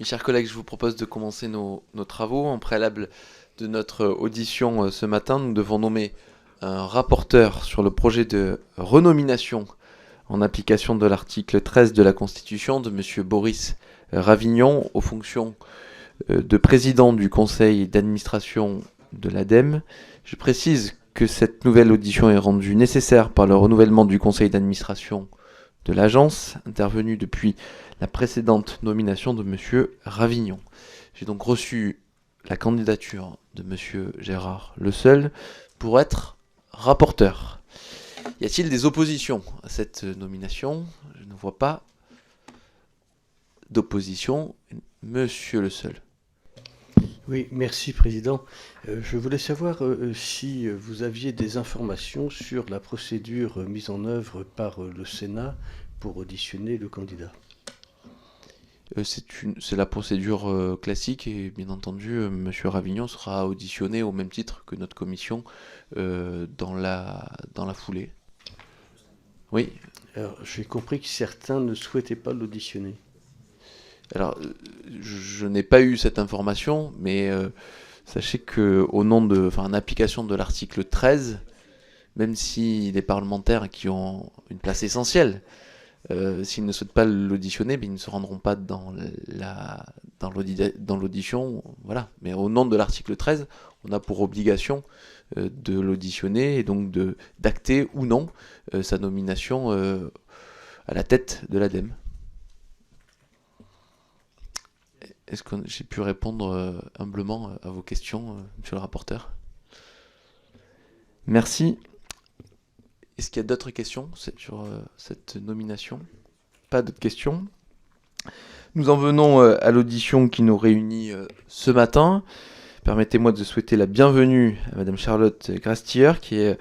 Mes chers collègues, je vous propose de commencer nos travaux. En préalable de notre audition ce matin, nous devons nommer un rapporteur sur le projet de renomination en application de l'article 13 de la Constitution de M. Boris Ravignon aux fonctions de président du conseil d'administration de l'ADEME. Je précise que cette nouvelle audition est rendue nécessaire par le renouvellement du conseil d'administration de l'agence, intervenu depuis la précédente nomination de M. Ravignon. J'ai donc reçu la candidature de M. Gérard Le Seul pour être rapporteur. Y a-t-il des oppositions à cette nomination? Je ne vois pas d'opposition. Monsieur Le Seul. Oui, merci Président. Je voulais savoir si vous aviez des informations sur la procédure mise en œuvre par le Sénat pour auditionner le candidat. C'est la procédure classique et bien entendu M. Ravignon sera auditionné au même titre que notre commission dans la foulée. Oui. Alors, j'ai compris que certains ne souhaitaient pas l'auditionner. Alors, je n'ai pas eu cette information, mais sachez que au nom en application de l'article 13, même si les parlementaires qui ont une place essentielle, s'ils ne souhaitent pas l'auditionner, ils ne se rendront pas dans l'audition. Voilà. Mais au nom de l'article 13, on a pour obligation de l'auditionner et donc d'acter ou non sa nomination à la tête de l'ADEME. Est-ce que j'ai pu répondre humblement à vos questions, monsieur le rapporteur? Merci. Est-ce qu'il y a d'autres questions sur cette nomination? Pas d'autres questions. Nous en venons à l'audition qui nous réunit ce matin. Permettez-moi de souhaiter la bienvenue à Madame Charlotte Grastiller, qui est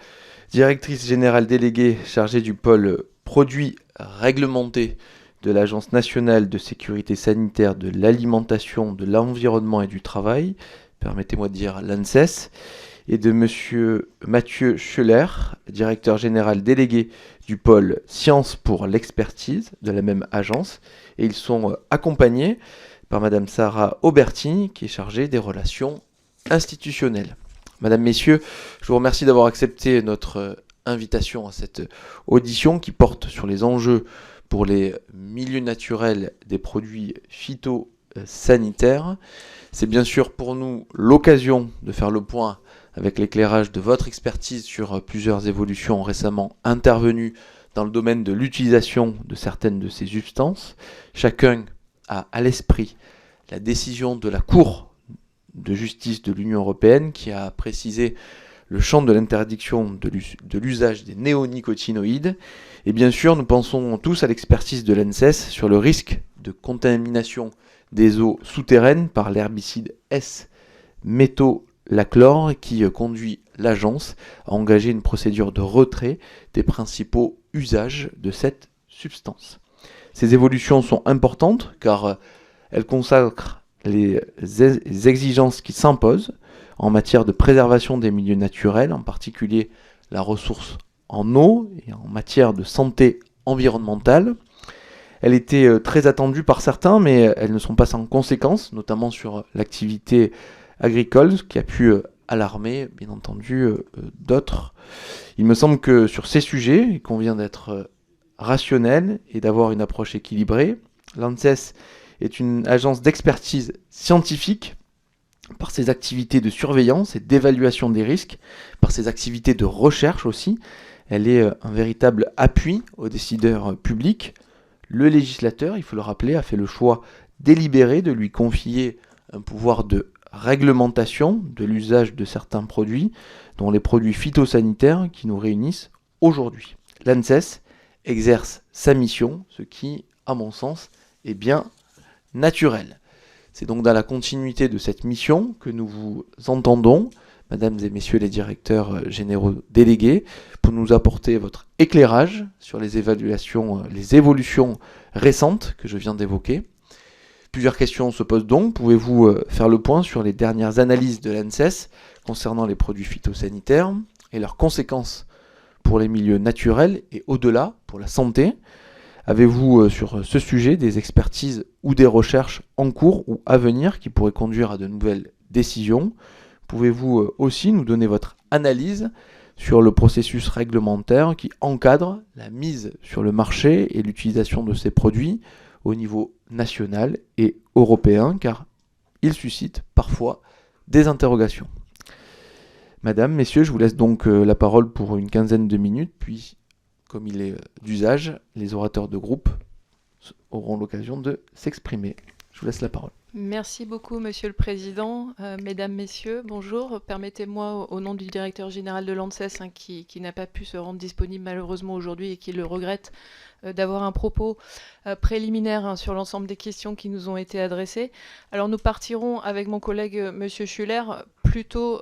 directrice générale déléguée chargée du pôle produits réglementés de l'Agence nationale de sécurité sanitaire de l'alimentation, de l'environnement et du travail, permettez-moi de dire l'ANSES, et de M. Mathieu Scheller, directeur général délégué du pôle Sciences pour l'expertise de la même agence, et ils sont accompagnés par Mme Sarah Auberti, qui est chargée des relations institutionnelles. Madame, Messieurs, je vous remercie d'avoir accepté notre invitation à cette audition qui porte sur les enjeux pour les milieux naturels des produits phytosanitaires. C'est bien sûr pour nous l'occasion de faire le point avec l'éclairage de votre expertise sur plusieurs évolutions récemment intervenues dans le domaine de l'utilisation de certaines de ces substances. Chacun a à l'esprit la décision de la Cour de justice de l'Union européenne qui a précisé le champ de l'interdiction de l'usage des néonicotinoïdes. Et bien sûr, nous pensons tous à l'expertise de l'ANSES sur le risque de contamination des eaux souterraines par l'herbicide S-métolachlore qui conduit l'agence à engager une procédure de retrait des principaux usages de cette substance. Ces évolutions sont importantes car elles consacrent les exigences qui s'imposent en matière de préservation des milieux naturels, en particulier la ressource en eau et en matière de santé environnementale. Elle était très attendue par certains, mais elles ne sont pas sans conséquences, notamment sur l'activité agricole, ce qui a pu alarmer, bien entendu, d'autres. Il me semble que sur ces sujets, il convient d'être rationnel et d'avoir une approche équilibrée. L'ANSES est une agence d'expertise scientifique par ses activités de surveillance et d'évaluation des risques, par ses activités de recherche aussi. Elle est un véritable appui aux décideurs publics. Le législateur, il faut le rappeler, a fait le choix délibéré de lui confier un pouvoir de réglementation de l'usage de certains produits, dont les produits phytosanitaires qui nous réunissent aujourd'hui. L'ANSES exerce sa mission, ce qui, à mon sens, est bien naturel. C'est donc dans la continuité de cette mission que nous vous entendons, mesdames et messieurs les directeurs généraux délégués, pour nous apporter votre éclairage sur les évolutions récentes que je viens d'évoquer. Plusieurs questions se posent donc. Pouvez-vous faire le point sur les dernières analyses de l'ANSES concernant les produits phytosanitaires et leurs conséquences pour les milieux naturels et au-delà pour la santé, Avez-vous sur ce sujet des expertises ou des recherches en cours ou à venir qui pourraient conduire à de nouvelles décisions? Pouvez-vous aussi nous donner votre analyse sur le processus réglementaire qui encadre la mise sur le marché et l'utilisation de ces produits au niveau national et européen, car il suscite parfois des interrogations. Madame, messieurs, je vous laisse donc la parole pour une quinzaine de minutes, puis, comme il est d'usage, les orateurs de groupe auront l'occasion de s'exprimer. Je vous laisse la parole. Merci beaucoup, Monsieur le Président. Mesdames, Messieurs, bonjour. Permettez-moi, au nom du directeur général de l'ANSES, qui n'a pas pu se rendre disponible malheureusement aujourd'hui et qui le regrette, d'avoir un propos préliminaire sur l'ensemble des questions qui nous ont été adressées. Alors nous partirons avec mon collègue Monsieur Schuller plutôt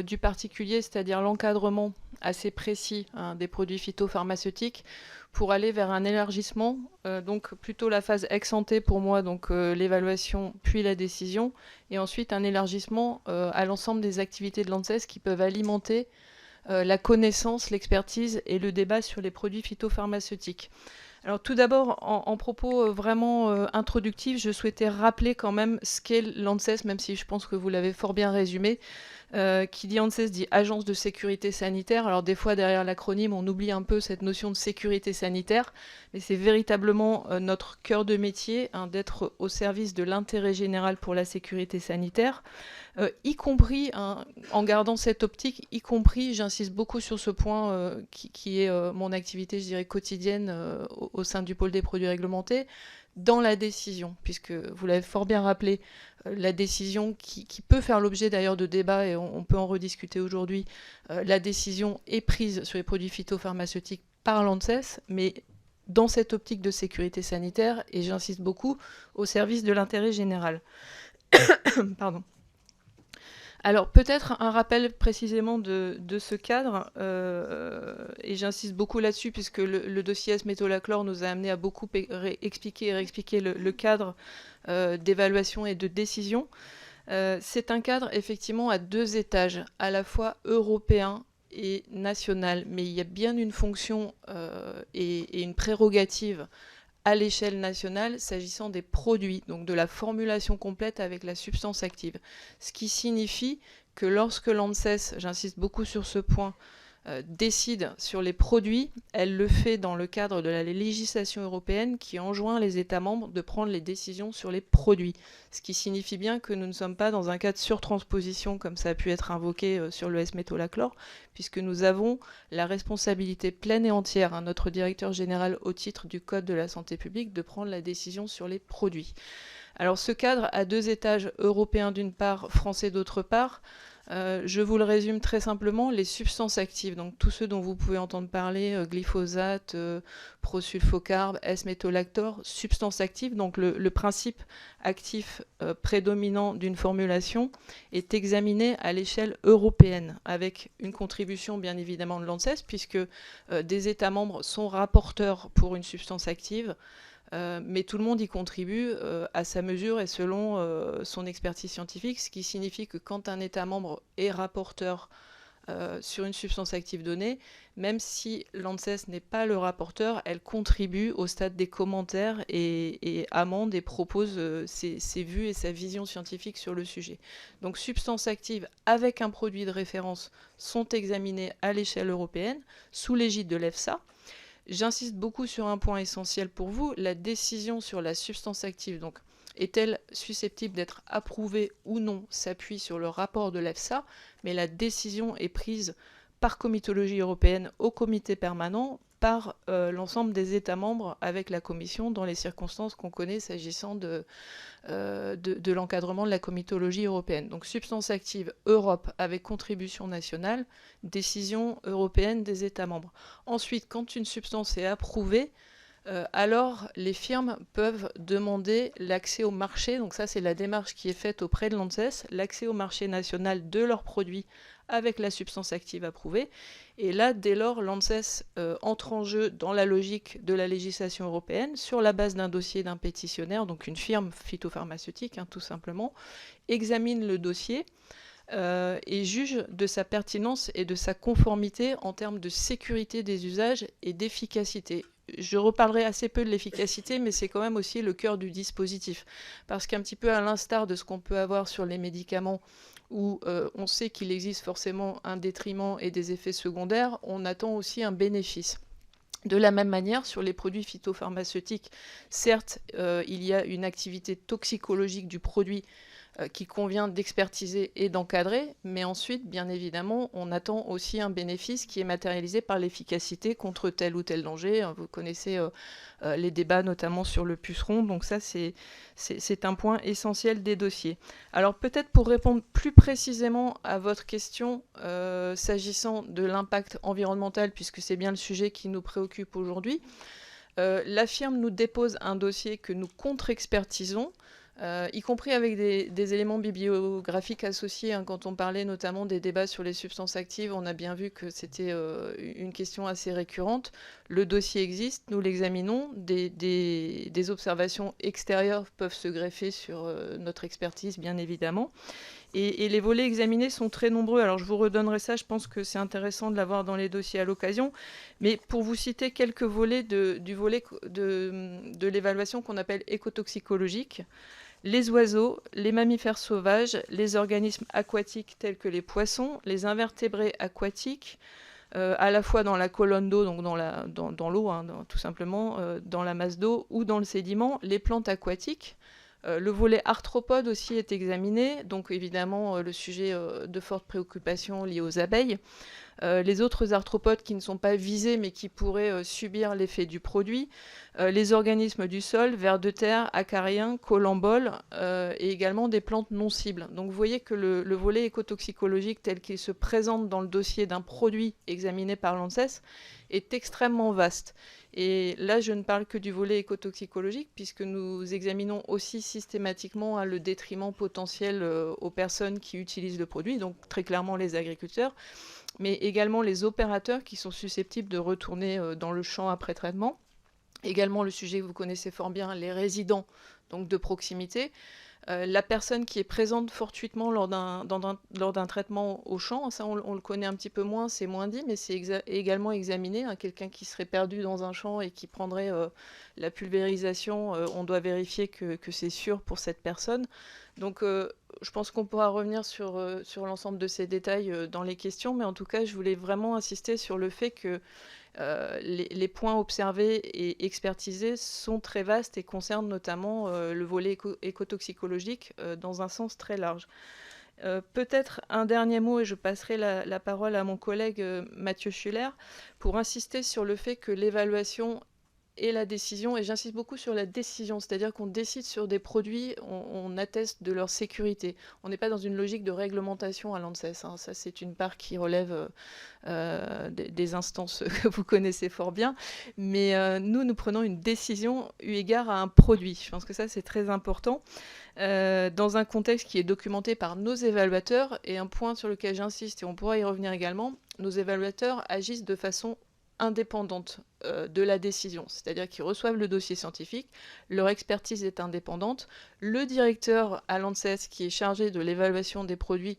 du particulier, c'est-à-dire l'encadrement assez précis des produits phytopharmaceutiques, pour aller vers un élargissement, donc plutôt la phase ex-ante pour moi, donc l'évaluation puis la décision, et ensuite un élargissement à l'ensemble des activités de l'ANSES qui peuvent alimenter la connaissance, l'expertise et le débat sur les produits phytopharmaceutiques. Alors tout d'abord, en propos vraiment introductifs, je souhaitais rappeler quand même ce qu'est l'ANSES, même si je pense que vous l'avez fort bien résumé. Qui dit ANSES dit Agence de sécurité sanitaire. Alors des fois, derrière l'acronyme, on oublie un peu cette notion de sécurité sanitaire, mais c'est véritablement notre cœur de métier, d'être au service de l'intérêt général pour la sécurité sanitaire, y compris, en gardant cette optique, y compris, j'insiste beaucoup sur ce point qui est mon activité, je dirais, quotidienne au sein du pôle des produits réglementés, dans la décision, puisque vous l'avez fort bien rappelé, la décision qui peut faire l'objet d'ailleurs de débats, et on peut en rediscuter aujourd'hui, la décision est prise sur les produits phytopharmaceutiques par l'ANSES, mais dans cette optique de sécurité sanitaire, et j'insiste beaucoup, au service de l'intérêt général. Pardon. Alors peut-être un rappel précisément de ce cadre, et j'insiste beaucoup là-dessus puisque le dossier S-métolachlore nous a amené à beaucoup expliquer et réexpliquer le cadre d'évaluation et de décision. C'est un cadre effectivement à deux étages, à la fois européen et national, mais il y a bien une fonction et une prérogative à l'échelle nationale s'agissant des produits, donc de la formulation complète avec la substance active. Ce qui signifie que lorsque l'ANSES, j'insiste beaucoup sur ce point, décide sur les produits, elle le fait dans le cadre de la législation européenne qui enjoint les États membres de prendre les décisions sur les produits. Ce qui signifie bien que nous ne sommes pas dans un cas de surtransposition comme ça a pu être invoqué sur le S-métolachlore, puisque nous avons la responsabilité pleine et entière, notre directeur général au titre du Code de la santé publique, de prendre la décision sur les produits. Alors ce cadre à deux étages, européen d'une part, français d'autre part, je vous le résume très simplement, les substances actives, donc tous ceux dont vous pouvez entendre parler, glyphosate, prosulfocarbe, S-métolachlore, substances actives, donc le principe actif prédominant d'une formulation est examiné à l'échelle européenne, avec une contribution bien évidemment de l'ANSES, puisque des États membres sont rapporteurs pour une substance active, mais tout le monde y contribue à sa mesure et selon son expertise scientifique, ce qui signifie que quand un État membre est rapporteur sur une substance active donnée, même si l'ANSES n'est pas le rapporteur, elle contribue au stade des commentaires et amende et propose ses vues et sa vision scientifique sur le sujet. Donc substances actives avec un produit de référence sont examinées à l'échelle européenne sous l'égide de l'EFSA. J'insiste beaucoup sur un point essentiel pour vous, la décision sur la substance active. Donc, est-elle susceptible d'être approuvée ou non s'appuie sur le rapport de l'EFSA, mais la décision est prise par comitologie européenne au comité permanent par l'ensemble des États membres avec la Commission dans les circonstances qu'on connaît s'agissant de l'encadrement de la comitologie européenne. Donc substance active Europe avec contribution nationale, décision européenne des États membres. Ensuite, quand une substance est approuvée, alors les firmes peuvent demander l'accès au marché, donc ça c'est la démarche qui est faite auprès de l'ANSES, l'accès au marché national de leurs produits avec la substance active approuvée. Et là, dès lors, l'ANSES entre en jeu dans la logique de la législation européenne sur la base d'un dossier d'un pétitionnaire, donc une firme phytopharmaceutique tout simplement, examine le dossier et juge de sa pertinence et de sa conformité en termes de sécurité des usages et d'efficacité. je reparlerai assez peu de l'efficacité, mais c'est quand même aussi le cœur du dispositif. Parce qu'un petit peu à l'instar de ce qu'on peut avoir sur les médicaments, où on sait qu'il existe forcément un détriment et des effets secondaires, on attend aussi un bénéfice. De la même manière, sur les produits phytopharmaceutiques, certes, il y a une activité toxicologique du produit qu'il convient d'expertiser et d'encadrer, mais ensuite, bien évidemment, on attend aussi un bénéfice qui est matérialisé par l'efficacité contre tel ou tel danger. Vous connaissez les débats notamment sur le puceron, donc ça c'est un point essentiel des dossiers. Alors peut-être pour répondre plus précisément à votre question s'agissant de l'impact environnemental, puisque c'est bien le sujet qui nous préoccupe aujourd'hui, la firme nous dépose un dossier que nous contre-expertisons, y compris avec des éléments bibliographiques associés. Quand on parlait notamment des débats sur les substances actives, on a bien vu que c'était une question assez récurrente. Le dossier existe, nous l'examinons, des observations extérieures peuvent se greffer sur notre expertise, bien évidemment. Et les volets examinés sont très nombreux. Alors je vous redonnerai ça, je pense que c'est intéressant de l'avoir dans les dossiers à l'occasion. Mais pour vous citer quelques volets du volet de l'évaluation qu'on appelle écotoxicologique, les oiseaux, les mammifères sauvages, les organismes aquatiques tels que les poissons, les invertébrés aquatiques, à la fois dans la colonne d'eau, donc dans l'eau, tout simplement, dans la masse d'eau ou dans le sédiment, les plantes aquatiques. Le volet arthropode aussi est examiné, donc évidemment le sujet de forte préoccupation lié aux abeilles. Les autres arthropodes qui ne sont pas visés mais qui pourraient subir l'effet du produit, les organismes du sol, vers de terre, acariens, colamboles et également des plantes non cibles. Donc vous voyez que le volet écotoxicologique tel qu'il se présente dans le dossier d'un produit examiné par l'ANSES est extrêmement vaste. Et là, je ne parle que du volet écotoxicologique, puisque nous examinons aussi systématiquement le détriment potentiel aux personnes qui utilisent le produit, donc très clairement les agriculteurs, mais également les opérateurs qui sont susceptibles de retourner dans le champ après traitement. Également le sujet que vous connaissez fort bien, les résidents donc de proximité. La personne qui est présente fortuitement lors d'un traitement au champ, ça on le connaît un petit peu moins, c'est moins dit, mais c'est également examiné. Quelqu'un qui serait perdu dans un champ et qui prendrait la pulvérisation, on doit vérifier que c'est sûr pour cette personne. Donc je pense qu'on pourra revenir sur l'ensemble de ces détails dans les questions, mais en tout cas je voulais vraiment insister sur le fait que les points observés et expertisés sont très vastes et concernent notamment le volet écotoxicologique dans un sens très large. Peut-être un dernier mot, et je passerai la parole à mon collègue Mathieu Schuller, pour insister sur le fait que l'évaluation et la décision, et j'insiste beaucoup sur la décision, c'est-à-dire qu'on décide sur des produits, on atteste de leur sécurité. On n'est pas dans une logique de réglementation à l'ANSES, ça c'est une part qui relève des instances que vous connaissez fort bien, mais nous prenons une décision eu égard à un produit. Je pense que ça c'est très important, dans un contexte qui est documenté par nos évaluateurs, et un point sur lequel j'insiste, et on pourra y revenir également, nos évaluateurs agissent de façon indépendante de la décision, c'est-à-dire qu'ils reçoivent le dossier scientifique, leur expertise est indépendante, le directeur à l'ANSES qui est chargé de l'évaluation des produits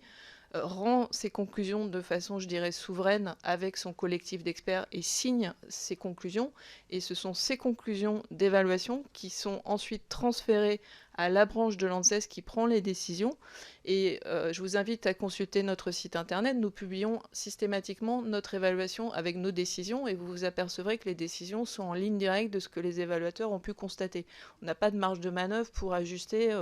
rend ses conclusions de façon, je dirais, souveraine avec son collectif d'experts et signe ses conclusions, et ce sont ces conclusions d'évaluation qui sont ensuite transférées à la branche de l'ANSES qui prend les décisions. Et je vous invite à consulter notre site internet. Nous publions systématiquement notre évaluation avec nos décisions, et vous vous apercevrez que les décisions sont en ligne directe de ce que les évaluateurs ont pu constater. On n'a pas de marge de manœuvre pour ajuster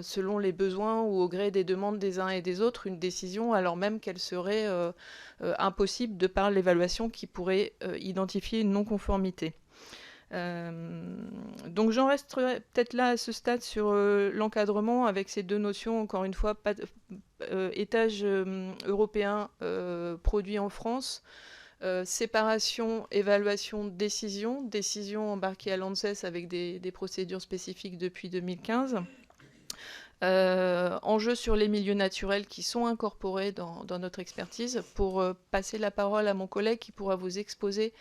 selon les besoins ou au gré des demandes des uns et des autres une décision, alors même qu'elle serait impossible de par l'évaluation qui pourrait identifier une non-conformité. Donc j'en resterai peut-être là à ce stade sur l'encadrement avec ces deux notions, encore une fois, étage européen produit en France, séparation, évaluation, décision embarquée à l'ANSES avec des procédures spécifiques depuis 2015. Enjeux sur les milieux naturels qui sont incorporés dans notre expertise. Pour passer la parole à mon collègue qui pourra vous exposer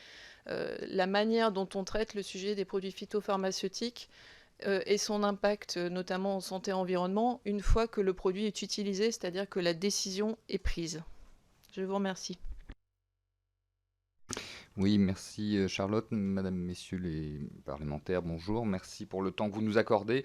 la manière dont on traite le sujet des produits phytopharmaceutiques et son impact notamment en santé et environnement une fois que le produit est utilisé, c'est-à-dire que la décision est prise. Je vous remercie. Oui, merci Charlotte, Madame, Messieurs les parlementaires, bonjour, merci pour le temps que vous nous accordez.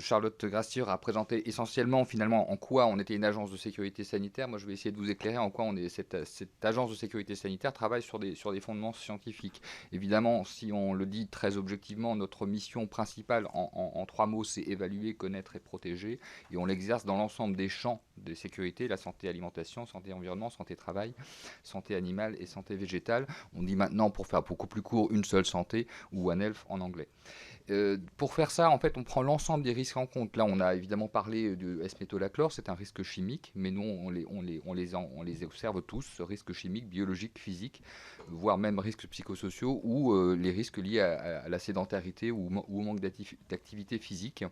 Charlotte Grastier a présenté essentiellement finalement en quoi on était une agence de sécurité sanitaire. Moi je vais essayer de vous éclairer en quoi on est cette agence de sécurité sanitaire travaille sur des fondements scientifiques. Évidemment, si on le dit très objectivement, notre mission principale en 3 mots, c'est évaluer, connaître et protéger, et on l'exerce dans l'ensemble des champs de sécurité, la santé alimentation, santé environnement, santé travail, santé animale et santé végétale. On dit maintenant, pour faire beaucoup plus court, une seule santé, ou One Health en anglais. Pour faire ça, en fait, on prend l'ensemble des risques en compte. Là, on a évidemment parlé de S-métolachlore, c'est un risque chimique, mais nous, on les observe tous, ce risque chimique, biologique, physique, voire même risques psychosociaux, ou les risques liés à la sédentarité ou au manque d'activité physique.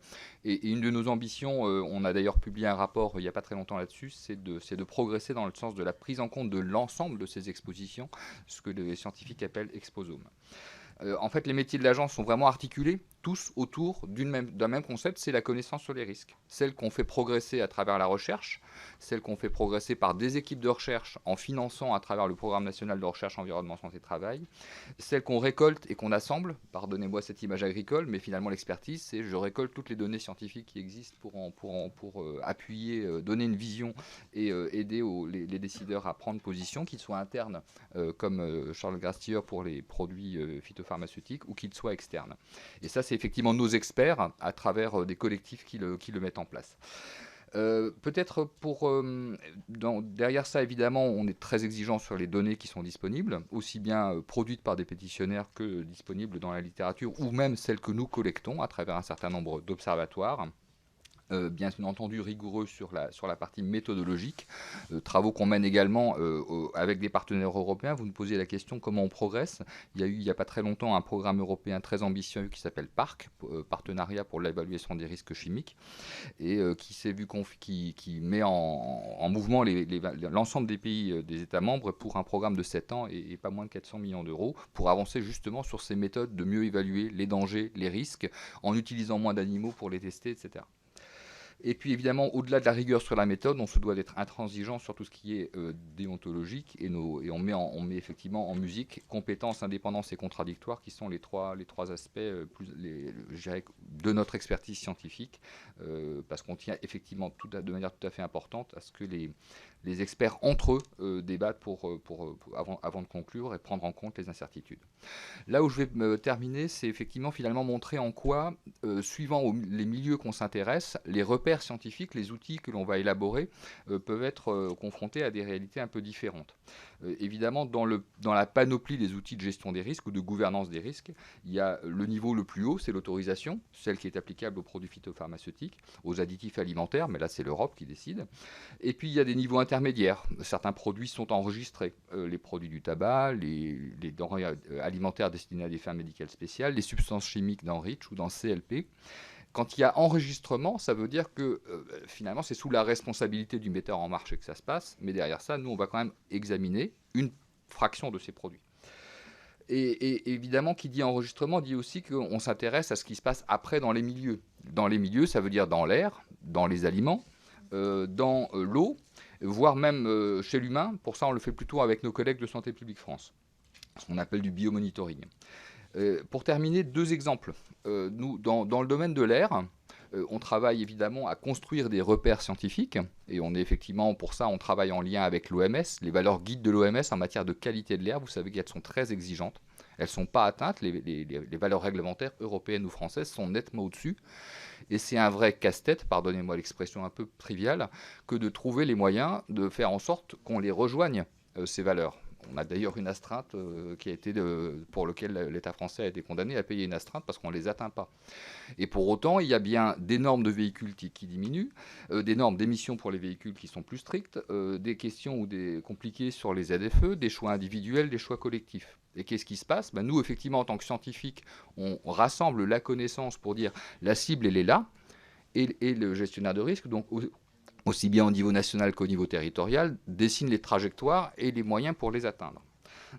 Et une de nos ambitions, on a d'ailleurs publié un rapport il n'y a pas très longtemps là-dessus, c'est de progresser dans le sens de la prise en compte de l'ensemble de ces expositions, ce que les scientifiques appellent exposomes. En fait, les métiers de l'agence sont vraiment articulés, tous autour d'un même concept, c'est la connaissance sur les risques. Celle qu'on fait progresser à travers la recherche, celle qu'on fait progresser par des équipes de recherche en finançant à travers le Programme national de recherche environnement santé travail, celle qu'on récolte et qu'on assemble, pardonnez-moi cette image agricole, mais finalement l'expertise, c'est je récolte toutes les données scientifiques qui existent pour appuyer, donner une vision et aider les décideurs à prendre position, qu'ils soient internes, comme Charles Grastier pour les produits phytopharmaceutiques, ou qu'ils soient externes. Et ça, c'est effectivement nos experts à travers des collectifs qui le mettent en place. Peut-être derrière ça, évidemment, on est très exigeant sur les données qui sont disponibles, aussi bien produites par des pétitionnaires que disponibles dans la littérature, ou même celles que nous collectons à travers un certain nombre d'observatoires. Bien entendu rigoureux sur la partie méthodologique, travaux qu'on mène également avec des partenaires européens. Vous nous posiez la question comment on progresse. Il y a eu il n'y a pas très longtemps un programme européen très ambitieux qui s'appelle PARC, Partenariat pour l'évaluation des risques chimiques, et qui met en mouvement l'ensemble des pays des États membres pour un programme de 7 ans et pas moins de 400 millions d'euros pour avancer justement sur ces méthodes de mieux évaluer les dangers, les risques, en utilisant moins d'animaux pour les tester, etc. Et puis évidemment, au-delà de la rigueur sur la méthode, on se doit d'être intransigeant sur tout ce qui est déontologique, et on met effectivement en musique compétences, indépendance et contradictoire, qui sont les trois aspects je dirais, de notre expertise scientifique, parce qu'on tient effectivement de manière tout à fait importante à ce que les experts entre eux débattent avant de conclure et prendre en compte les incertitudes. Là où je vais me terminer, c'est effectivement finalement montrer en quoi, suivant les milieux qu'on s'intéresse, les repères scientifiques, les outils que l'on va élaborer peuvent être confrontés à des réalités un peu différentes. Évidemment, dans la panoplie des outils de gestion des risques ou de gouvernance des risques, il y a le niveau le plus haut, c'est l'autorisation, celle qui est applicable aux produits phytopharmaceutiques, aux additifs alimentaires, mais là c'est l'Europe qui décide. Et puis il y a des niveaux intermédiaires. Certains produits sont enregistrés, les produits du tabac, les denrées alimentaires destinées à des fins médicales spéciales, les substances chimiques dans REACH ou dans CLP. Quand il y a enregistrement, ça veut dire que finalement c'est sous la responsabilité du metteur en marché que ça se passe, mais derrière ça, nous on va quand même examiner une fraction de ces produits. Et évidemment, qui dit enregistrement dit aussi qu'on s'intéresse à ce qui se passe après dans les milieux. Dans les milieux, ça veut dire dans l'air, dans les aliments, dans l'eau, voire même chez l'humain. Pour ça, on le fait plutôt avec nos collègues de Santé publique France, ce qu'on appelle du biomonitoring. Pour terminer, 2 exemples. Nous, dans le domaine de l'air, on travaille évidemment à construire des repères scientifiques, et on est effectivement, pour ça, on travaille en lien avec l'OMS. Les valeurs guides de l'OMS en matière de qualité de l'air, vous savez qu'elles sont très exigeantes. Elles ne sont pas atteintes, les valeurs réglementaires européennes ou françaises sont nettement au-dessus. Et c'est un vrai casse-tête, pardonnez-moi l'expression un peu triviale, que de trouver les moyens de faire en sorte qu'on les rejoigne, ces valeurs. On a d'ailleurs une astreinte pour laquelle l'État français a été condamné à payer une astreinte parce qu'on ne les atteint pas. Et pour autant, il y a bien des normes de véhicules qui diminuent, des normes d'émissions pour les véhicules qui sont plus strictes, des questions ou des compliquées sur les ZFE, des choix individuels, des choix collectifs. Et qu'est-ce qui se passe ? Nous, effectivement, en tant que scientifiques, on rassemble la connaissance pour dire la cible, elle est là, et le gestionnaire de risque, donc aussi bien au niveau national qu'au niveau territorial, dessine les trajectoires et les moyens pour les atteindre.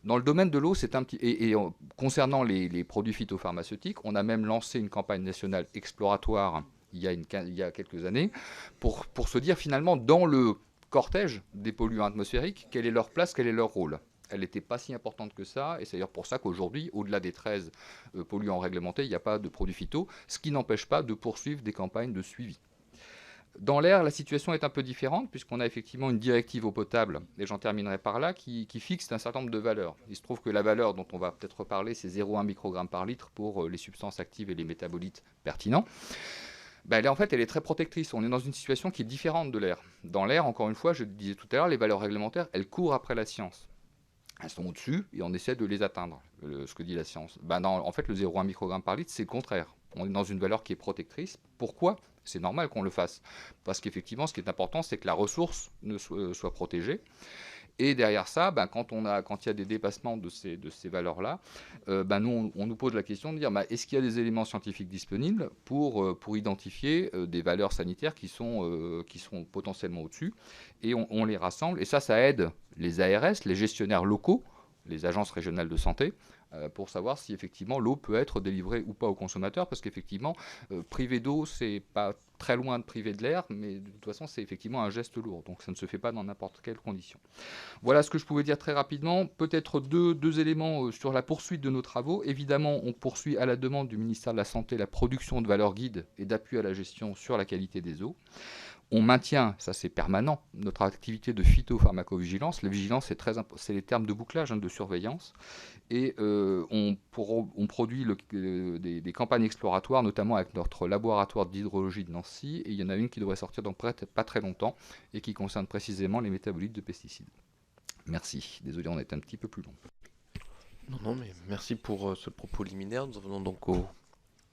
Dans le domaine de l'eau, c'est un petit... concernant les produits phytopharmaceutiques, on a même lancé une campagne nationale exploratoire il y a quelques années pour se dire finalement dans le cortège des polluants atmosphériques, quelle est leur place, quel est leur rôle. elle n'était pas si importante que ça, et c'est d'ailleurs pour ça qu'aujourd'hui, au-delà des 13 polluants réglementés, il n'y a pas de produits phyto, ce qui n'empêche pas de poursuivre des campagnes de suivi. Dans l'air, la situation est un peu différente, puisqu'on a effectivement une directive eau potable, et j'en terminerai par là, qui fixe un certain nombre de valeurs. Il se trouve que la valeur dont on va peut-être reparler, c'est 0,1 microgramme par litre pour les substances actives et les métabolites pertinents. Elle est très protectrice. On est dans une situation qui est différente de l'air. Dans l'air, encore une fois, je disais tout à l'heure, les valeurs réglementaires, elles courent après la science. Elles sont au-dessus et on essaie de les atteindre, ce que dit la science. En fait, le 0,1 microgramme par litre, c'est le contraire. On est dans une valeur qui est protectrice. Pourquoi ? C'est normal qu'on le fasse. Parce qu'effectivement, ce qui est important, c'est que la ressource soit protégée. Et derrière ça, quand il y a des dépassements de ces valeurs-là, nous, on nous pose la question de dire est-ce qu'il y a des éléments scientifiques disponibles pour identifier des valeurs sanitaires qui sont potentiellement au-dessus, et on les rassemble. Et ça aide les ARS, les gestionnaires locaux, les agences régionales de santé, pour savoir si effectivement l'eau peut être délivrée ou pas aux consommateurs, parce qu'effectivement, priver d'eau, c'est pas très loin de priver de l'air, mais de toute façon, c'est effectivement un geste lourd, donc ça ne se fait pas dans n'importe quelle condition. Voilà ce que je pouvais dire très rapidement. Peut-être deux éléments sur la poursuite de nos travaux. Évidemment, on poursuit à la demande du ministère de la Santé la production de valeurs guides et d'appui à la gestion sur la qualité des eaux. On maintient, ça c'est permanent, notre activité de phytopharmacovigilance. La vigilance, c'est les termes de bouclage, de surveillance. Et on produit des campagnes exploratoires, notamment avec notre laboratoire d'hydrologie de Nancy. Et il y en a une qui devrait sortir dans pas très longtemps et qui concerne précisément les métabolites de pesticides. Merci. Désolé, on est un petit peu plus long. Non, mais merci pour ce propos liminaire. Nous revenons donc aux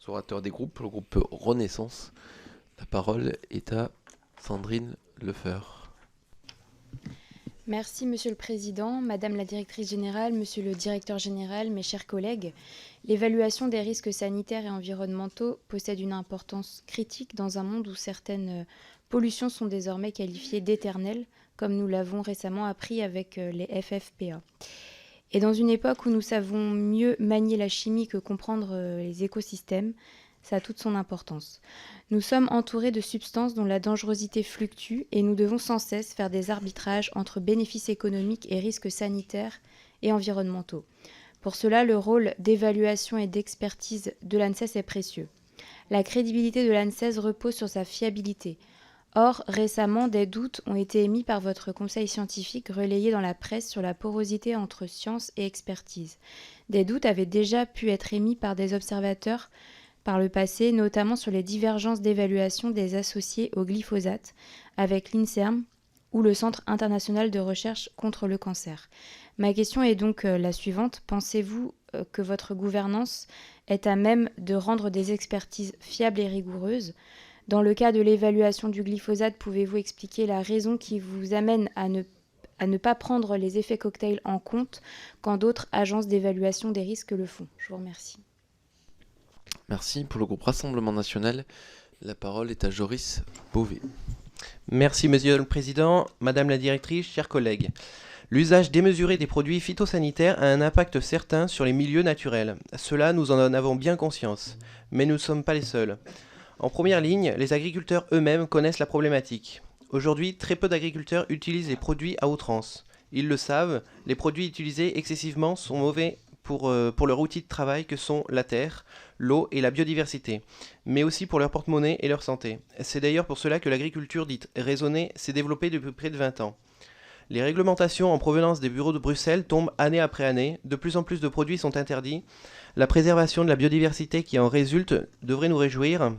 orateurs des groupes, le groupe Renaissance. La parole est à Sandrine Lefeur. Merci Monsieur le Président, Madame la Directrice Générale, Monsieur le Directeur Général, mes chers collègues. L'évaluation des risques sanitaires et environnementaux possède une importance critique dans un monde où certaines pollutions sont désormais qualifiées d'éternelles, comme nous l'avons récemment appris avec les FFPA. Et dans une époque où nous savons mieux manier la chimie que comprendre les écosystèmes, ça a toute son importance. Nous sommes entourés de substances dont la dangerosité fluctue et nous devons sans cesse faire des arbitrages entre bénéfices économiques et risques sanitaires et environnementaux. Pour cela, le rôle d'évaluation et d'expertise de l'ANSES est précieux. La crédibilité de l'ANSES repose sur sa fiabilité. Or, récemment, des doutes ont été émis par votre conseil scientifique relayés dans la presse sur la porosité entre science et expertise. Des doutes avaient déjà pu être émis par des observateurs par le passé, notamment sur les divergences d'évaluation des associés au glyphosate avec l'INSERM ou le Centre international de recherche contre le cancer. Ma question est donc la suivante. Pensez-vous que votre gouvernance est à même de rendre des expertises fiables et rigoureuses ? Dans le cas de l'évaluation du glyphosate, pouvez-vous expliquer la raison qui vous amène à ne pas prendre les effets cocktails en compte quand d'autres agences d'évaluation des risques le font ? Je vous remercie. Merci. Pour le groupe Rassemblement National, la parole est à Joris Beauvais. Merci Monsieur le Président, Madame la Directrice, chers collègues. L'usage démesuré des produits phytosanitaires a un impact certain sur les milieux naturels. Cela, nous en avons bien conscience. Mais nous ne sommes pas les seuls. En première ligne, les agriculteurs eux-mêmes connaissent la problématique. Aujourd'hui, très peu d'agriculteurs utilisent les produits à outrance. Ils le savent, les produits utilisés excessivement sont mauvais pour leur outil de travail que sont la terre, l'eau et la biodiversité, mais aussi pour leur porte-monnaie et leur santé. C'est d'ailleurs pour cela que l'agriculture dite raisonnée s'est développée depuis près de 20 ans. Les réglementations en provenance des bureaux de Bruxelles tombent année après année, de plus en plus de produits sont interdits. La préservation de la biodiversité qui en résulte devrait nous réjouir.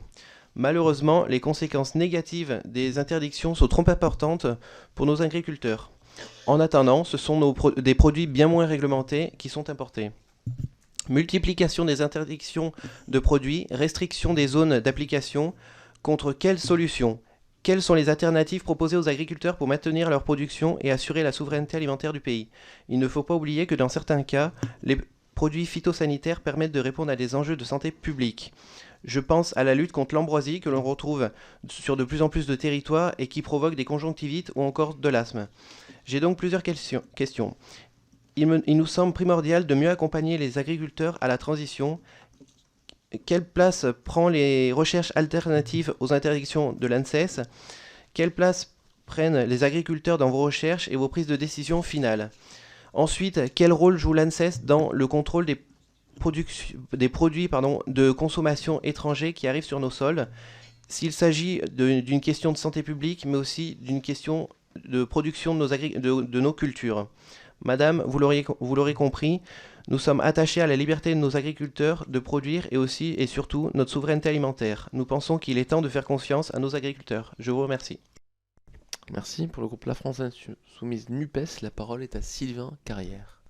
Malheureusement, les conséquences négatives des interdictions sont trop importantes pour nos agriculteurs. En attendant, ce sont des produits bien moins réglementés qui sont importés. Multiplication des interdictions de produits, restriction des zones d'application, contre quelles solutions ? Quelles sont les alternatives proposées aux agriculteurs pour maintenir leur production et assurer la souveraineté alimentaire du pays ? Il ne faut pas oublier que dans certains cas, les produits phytosanitaires permettent de répondre à des enjeux de santé publique. Je pense à la lutte contre l'ambroisie que l'on retrouve sur de plus en plus de territoires et qui provoque des conjonctivites ou encore de l'asthme. J'ai donc plusieurs questions. Il nous semble primordial de mieux accompagner les agriculteurs à la transition. Quelle place prend les recherches alternatives aux interdictions de l'ANSES ? Quelle place prennent les agriculteurs dans vos recherches et vos prises de décision finales ? Ensuite, quel rôle joue l'ANSES dans le contrôle des produits de consommation étrangers qui arrivent sur nos sols, s'il s'agit d'une question de santé publique, mais aussi d'une question de production de nos cultures. Madame, vous l'aurez compris, nous sommes attachés à la liberté de nos agriculteurs de produire et aussi et surtout notre souveraineté alimentaire. Nous pensons qu'il est temps de faire confiance à nos agriculteurs. Je vous remercie. Merci. Pour le groupe La France Insoumise NUPES, la parole est à Sylvain Carrière.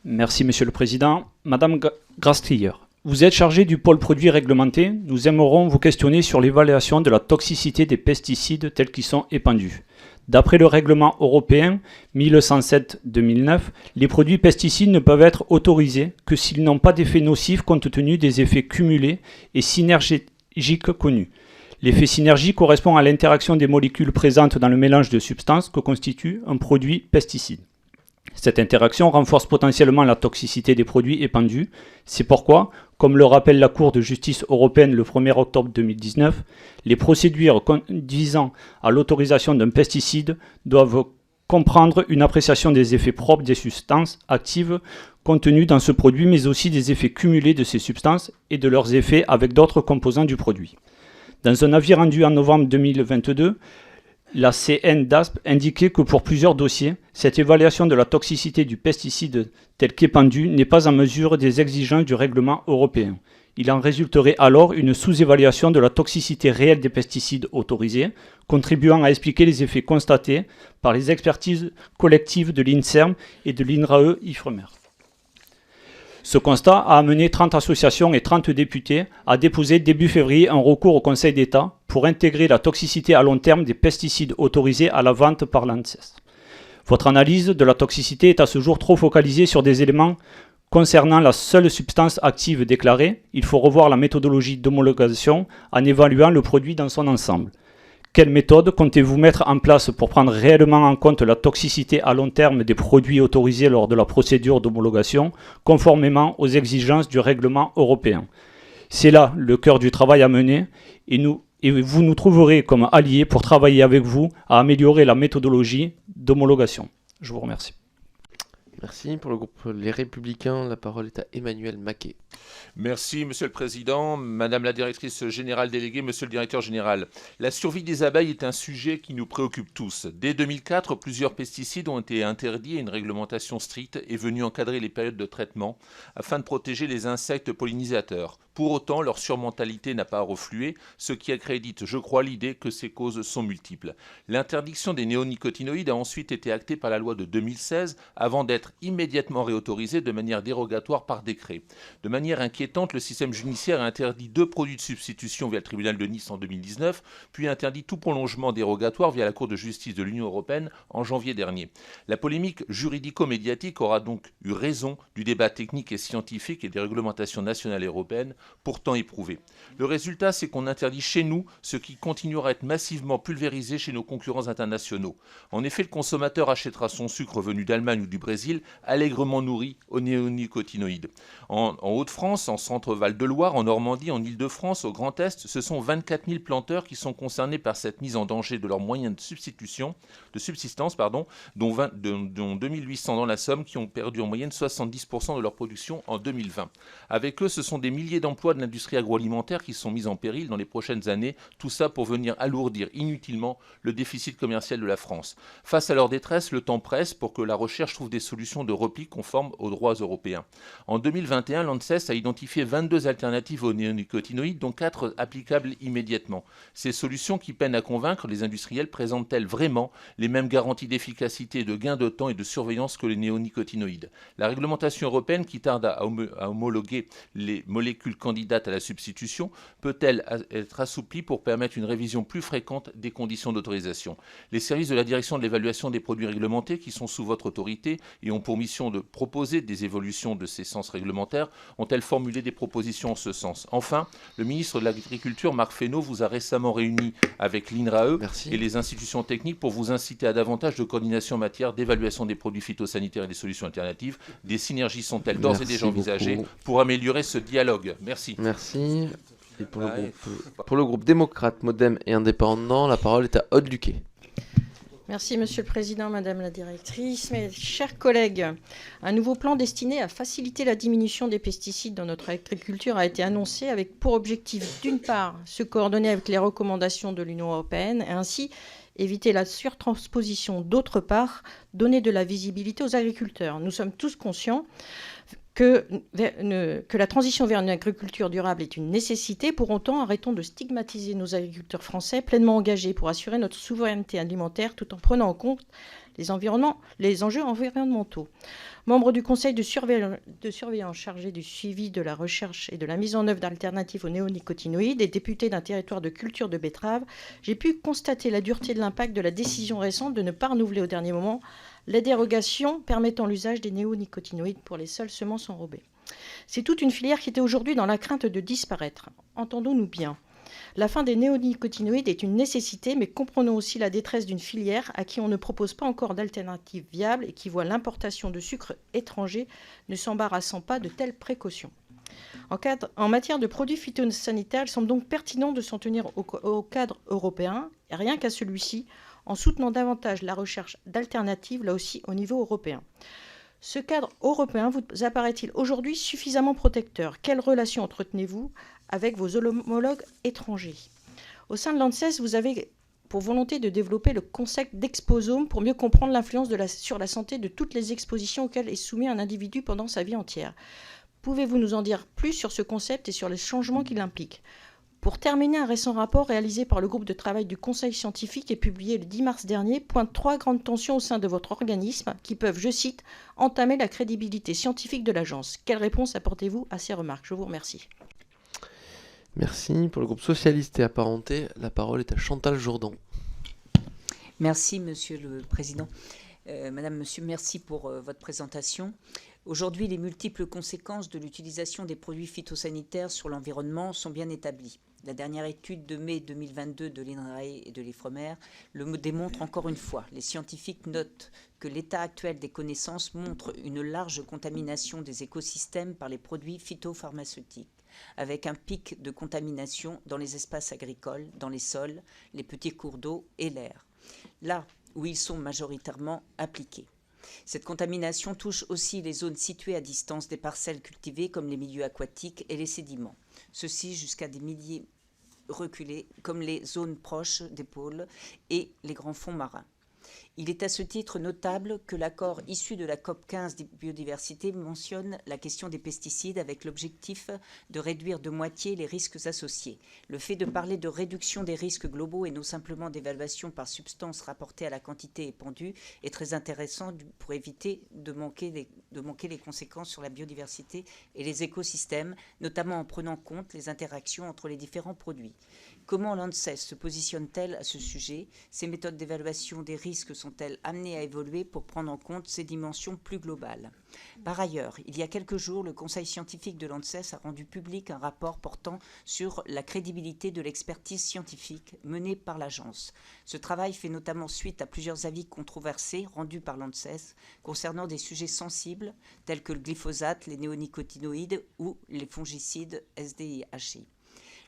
Merci Monsieur le Président. Madame Grastiller, vous êtes chargée du pôle produits réglementés. Nous aimerons vous questionner sur l'évaluation de la toxicité des pesticides tels qu'ils sont épandus. D'après le règlement européen 1107-2009, les produits pesticides ne peuvent être autorisés que s'ils n'ont pas d'effets nocifs compte tenu des effets cumulés et synergiques connus. L'effet synergie correspond à l'interaction des molécules présentes dans le mélange de substances que constitue un produit pesticide. Cette interaction renforce potentiellement la toxicité des produits épandus. C'est pourquoi, comme le rappelle la Cour de justice européenne le 1er octobre 2019, les procédures conduisant à l'autorisation d'un pesticide doivent comprendre une appréciation des effets propres des substances actives contenues dans ce produit, mais aussi des effets cumulés de ces substances et de leurs effets avec d'autres composants du produit. Dans un avis rendu en novembre 2022, la CNDASP indiquait que pour plusieurs dossiers, cette évaluation de la toxicité du pesticide tel qu'épandu n'est pas en mesure des exigences du règlement européen. Il en résulterait alors une sous-évaluation de la toxicité réelle des pesticides autorisés, contribuant à expliquer les effets constatés par les expertises collectives de l'INSERM et de l'INRAE-IFREMER. Ce constat a amené 30 associations et 30 députés à déposer début février un recours au Conseil d'État pour intégrer la toxicité à long terme des pesticides autorisés à la vente par l'ANSES. Votre analyse de la toxicité est à ce jour trop focalisée sur des éléments concernant la seule substance active déclarée. Il faut revoir la méthodologie d'homologation en évaluant le produit dans son ensemble. Quelle méthode comptez-vous mettre en place pour prendre réellement en compte la toxicité à long terme des produits autorisés lors de la procédure d'homologation, conformément aux exigences du règlement européen? C'est là le cœur du travail à mener et vous nous trouverez comme alliés pour travailler avec vous à améliorer la méthodologie d'homologation. Je vous remercie. Merci. Pour le groupe Les Républicains, la parole est à Emmanuel Maquet. Merci, Monsieur le Président, Madame la Directrice Générale déléguée, Monsieur le Directeur Général. La survie des abeilles est un sujet qui nous préoccupe tous. Dès 2004, plusieurs pesticides ont été interdits et une réglementation stricte est venue encadrer les périodes de traitement afin de protéger les insectes pollinisateurs. Pour autant, leur surmortalité n'a pas reflué, ce qui accrédite, je crois, l'idée que ces causes sont multiples. L'interdiction des néonicotinoïdes a ensuite été actée par la loi de 2016 avant d'être immédiatement réautorisée de manière dérogatoire par décret. De manière inquiétante, le système judiciaire a interdit 2 produits de substitution via le tribunal de Nice en 2019, puis interdit tout prolongement dérogatoire via la Cour de justice de l'Union européenne en janvier dernier. La polémique juridico-médiatique aura donc eu raison du débat technique et scientifique et des réglementations nationales et européennes pourtant éprouvées. Le résultat, c'est qu'on interdit chez nous ce qui continuera à être massivement pulvérisé chez nos concurrents internationaux. En effet, le consommateur achètera son sucre venu d'Allemagne ou du Brésil allègrement nourri aux néonicotinoïdes. En Hauts-de-France, en Centre-Val de Loire, en Normandie, en Île-de-France, au Grand Est, ce sont 24 000 planteurs qui sont concernés par cette mise en danger de leurs moyens de subsistance, dont 2800 dans la Somme qui ont perdu en moyenne 70% de leur production en 2020. Avec eux, ce sont des milliers d'emplois de l'industrie agroalimentaire qui sont mis en péril dans les prochaines années, tout ça pour venir alourdir inutilement le déficit commercial de la France. Face à leur détresse, le temps presse pour que la recherche trouve des solutions de repli conformes aux droits européens. En 2021, l'ANSES a identifié 22 alternatives aux néonicotinoïdes, dont 4 applicables immédiatement. Ces solutions qui peinent à convaincre les industriels présentent-elles vraiment les mêmes garanties d'efficacité, de gain de temps et de surveillance que les néonicotinoïdes? La réglementation européenne qui tarde à homologuer les molécules candidates à la substitution peut-elle être assouplie pour permettre une révision plus fréquente des conditions d'autorisation? Les services de la direction de l'évaluation des produits réglementés qui sont sous votre autorité et ont pour mission de proposer des évolutions de ces sens réglementaires ont-elles formulé des propositions en ce sens? Enfin, le ministre de l'Agriculture, Marc Fesneau, vous a récemment réuni avec l'INRAE et les institutions techniques pour vous inciter à davantage de coordination en matière d'évaluation des produits phytosanitaires et des solutions alternatives. Des synergies sont-elles d'ores et déjà envisagées pour améliorer ce dialogue? Merci. Merci. Et pour le groupe démocrate, modem et indépendant, la parole est à Aude Luquet. Merci Monsieur le Président, Madame la Directrice. Mes chers collègues, un nouveau plan destiné à faciliter la diminution des pesticides dans notre agriculture a été annoncé avec pour objectif, d'une part, se coordonner avec les recommandations de l'Union européenne et ainsi éviter la surtransposition, d'autre part, donner de la visibilité aux agriculteurs. Nous sommes tous conscients que la transition vers une agriculture durable est une nécessité. Pour autant, arrêtons de stigmatiser nos agriculteurs français pleinement engagés pour assurer notre souveraineté alimentaire tout en prenant en compte les enjeux environnementaux. Membre du conseil de surveillance chargé du suivi de la recherche et de la mise en œuvre d'alternatives aux néonicotinoïdes et député d'un territoire de culture de betterave, j'ai pu constater la dureté de l'impact de la décision récente de ne pas renouveler au dernier moment la dérogation permettant l'usage des néonicotinoïdes pour les seules semences enrobées. C'est toute une filière qui était aujourd'hui dans la crainte de disparaître. Entendons-nous bien. La fin des néonicotinoïdes est une nécessité, mais comprenons aussi la détresse d'une filière à qui on ne propose pas encore d'alternatives viables et qui voit l'importation de sucre étranger ne s'embarrassant pas de telles précautions. En matière de produits phytosanitaires, il semble donc pertinent de s'en tenir au cadre européen, et rien qu'à celui-ci, en soutenant davantage la recherche d'alternatives, là aussi au niveau européen. Ce cadre européen vous apparaît-il aujourd'hui suffisamment protecteur? Quelles relations entretenez-vous avec vos homologues étrangers? Au sein de l'ANSES, vous avez pour volonté de développer le concept d'exposome pour mieux comprendre l'influence sur la santé de toutes les expositions auxquelles est soumis un individu pendant sa vie entière. Pouvez-vous nous en dire plus sur ce concept et sur les changements qu'il implique? Pour terminer, un récent rapport réalisé par le groupe de travail du Conseil scientifique et publié le 10 mars dernier pointe 3 grandes tensions au sein de votre organisme qui peuvent, je cite, « entamer la crédibilité scientifique de l'agence ». Quelle réponse apportez-vous à ces remarques? Je vous remercie. Merci. Pour le groupe socialiste et apparenté, la parole est à Chantal Jourdan. Merci, Monsieur le Président. Madame, Monsieur, merci pour votre présentation. Aujourd'hui, les multiples conséquences de l'utilisation des produits phytosanitaires sur l'environnement sont bien établies. La dernière étude de mai 2022 de l'INRAE et de l'IFREMER le démontre encore une fois. Les scientifiques notent que l'état actuel des connaissances montre une large contamination des écosystèmes par les produits phytopharmaceutiques, avec un pic de contamination dans les espaces agricoles, dans les sols, les petits cours d'eau et l'air, là où ils sont majoritairement appliqués. Cette contamination touche aussi les zones situées à distance des parcelles cultivées comme les milieux aquatiques et les sédiments, ceci jusqu'à des milliers reculés comme les zones proches des pôles et les grands fonds marins. Il est à ce titre notable que l'accord issu de la COP15 biodiversité mentionne la question des pesticides avec l'objectif de réduire de moitié les risques associés. Le fait de parler de réduction des risques globaux et non simplement d'évaluation par substance rapportée à la quantité épandue est très intéressant pour éviter de manquer les conséquences sur la biodiversité et les écosystèmes, notamment en prenant en compte les interactions entre les différents produits. Comment l'ANSES se positionne-t-elle à ce sujet? Ces méthodes d'évaluation des risques sont-elles amenées à évoluer pour prendre en compte ces dimensions plus globales? Par ailleurs, il y a quelques jours, le Conseil scientifique de l'ANSES a rendu public un rapport portant sur la crédibilité de l'expertise scientifique menée par l'agence. Ce travail fait notamment suite à plusieurs avis controversés rendus par l'ANSES concernant des sujets sensibles tels que le glyphosate, les néonicotinoïdes ou les fongicides SDIHI.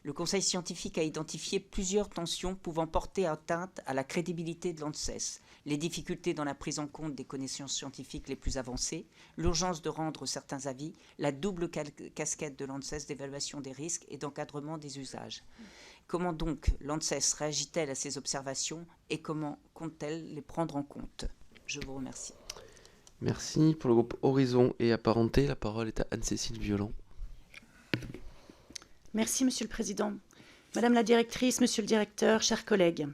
Le Conseil scientifique a identifié plusieurs tensions pouvant porter atteinte à la crédibilité de l'ANSES, les difficultés dans la prise en compte des connaissances scientifiques les plus avancées, l'urgence de rendre certains avis, la double casquette de l'ANSES d'évaluation des risques et d'encadrement des usages. Comment donc l'ANSES réagit-elle à ces observations et comment compte-t-elle les prendre en compte? Je vous remercie. Merci. Pour le groupe Horizon et apparenté, la parole est à Anne-Cécile Violent. Merci, Monsieur le Président. Madame la Directrice, Monsieur le Directeur, chers collègues.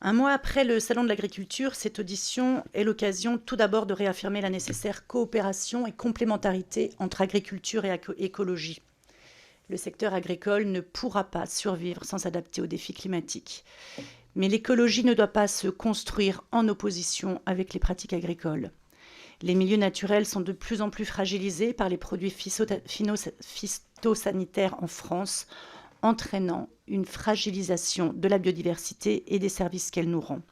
Un mois après le Salon de l'Agriculture, cette audition est l'occasion tout d'abord de réaffirmer la nécessaire coopération et complémentarité entre agriculture et écologie. Le secteur agricole ne pourra pas survivre sans s'adapter aux défis climatiques. Mais l'écologie ne doit pas se construire en opposition avec les pratiques agricoles. Les milieux naturels sont de plus en plus fragilisés par les produits phytosanitaires en France, entraînant une fragilisation de la biodiversité et des services qu'elle nous rend.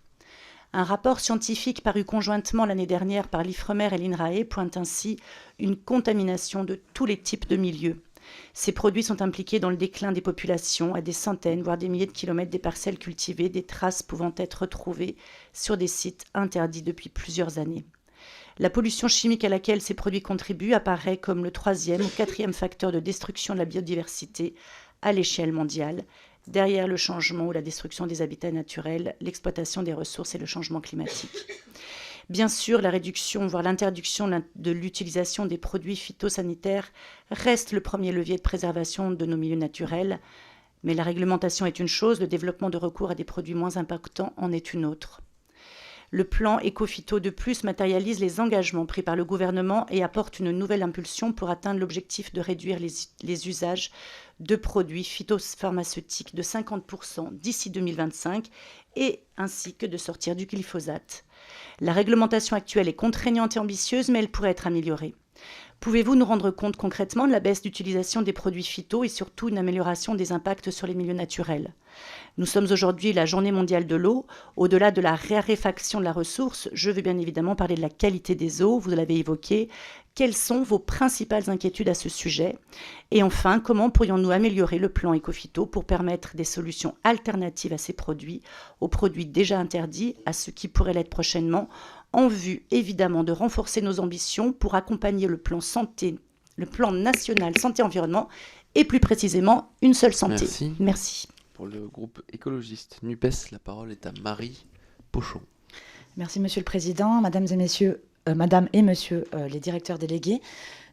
Un rapport scientifique paru conjointement l'année dernière par l'IFREMER et l'INRAE pointe ainsi une contamination de tous les types de milieux. Ces produits sont impliqués dans le déclin des populations à des centaines, voire des milliers de kilomètres des parcelles cultivées, des traces pouvant être retrouvées sur des sites interdits depuis plusieurs années. La pollution chimique à laquelle ces produits contribuent apparaît comme le 3e ou 4e facteur de destruction de la biodiversité à l'échelle mondiale, derrière le changement ou la destruction des habitats naturels, l'exploitation des ressources et le changement climatique. Bien sûr, la réduction, voire l'interdiction de l'utilisation des produits phytosanitaires reste le premier levier de préservation de nos milieux naturels, mais la réglementation est une chose, le développement de recours à des produits moins impactants en est une autre. Le plan Éco-Phyto de plus matérialise les engagements pris par le gouvernement et apporte une nouvelle impulsion pour atteindre l'objectif de réduire les usages de produits phytopharmaceutiques de 50% d'ici 2025 et ainsi que de sortir du glyphosate. La réglementation actuelle est contraignante et ambitieuse, mais elle pourrait être améliorée. Pouvez-vous nous rendre compte concrètement de la baisse d'utilisation des produits phyto et surtout une amélioration des impacts sur les milieux naturels ? Nous sommes aujourd'hui la Journée mondiale de l'eau. Au-delà de la raréfaction de la ressource, je veux bien évidemment parler de la qualité des eaux, vous l'avez évoqué. Quelles sont vos principales inquiétudes à ce sujet ? Et enfin, comment pourrions-nous améliorer le plan Éco-Phyto pour permettre des solutions alternatives à ces produits, aux produits déjà interdits, à ceux qui pourraient l'être prochainement, en vue évidemment de renforcer nos ambitions pour accompagner le plan national santé-environnement et plus précisément une seule santé. Merci. Pour le groupe écologiste NUPES, la parole est à Marie Pochon. Merci Monsieur le Président, Madame et Monsieur les directeurs délégués.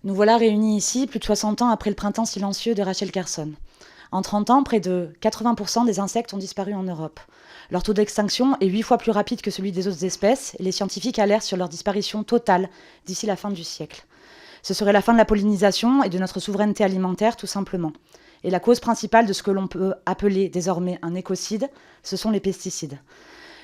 Nous voilà réunis ici plus de 60 ans après le printemps silencieux de Rachel Carson. En 30 ans, près de 80% des insectes ont disparu en Europe. Leur taux d'extinction est 8 fois plus rapide que celui des autres espèces et les scientifiques alertent sur leur disparition totale d'ici la fin du siècle. Ce serait la fin de la pollinisation et de notre souveraineté alimentaire, tout simplement. Et la cause principale de ce que l'on peut appeler désormais un écocide, ce sont les pesticides.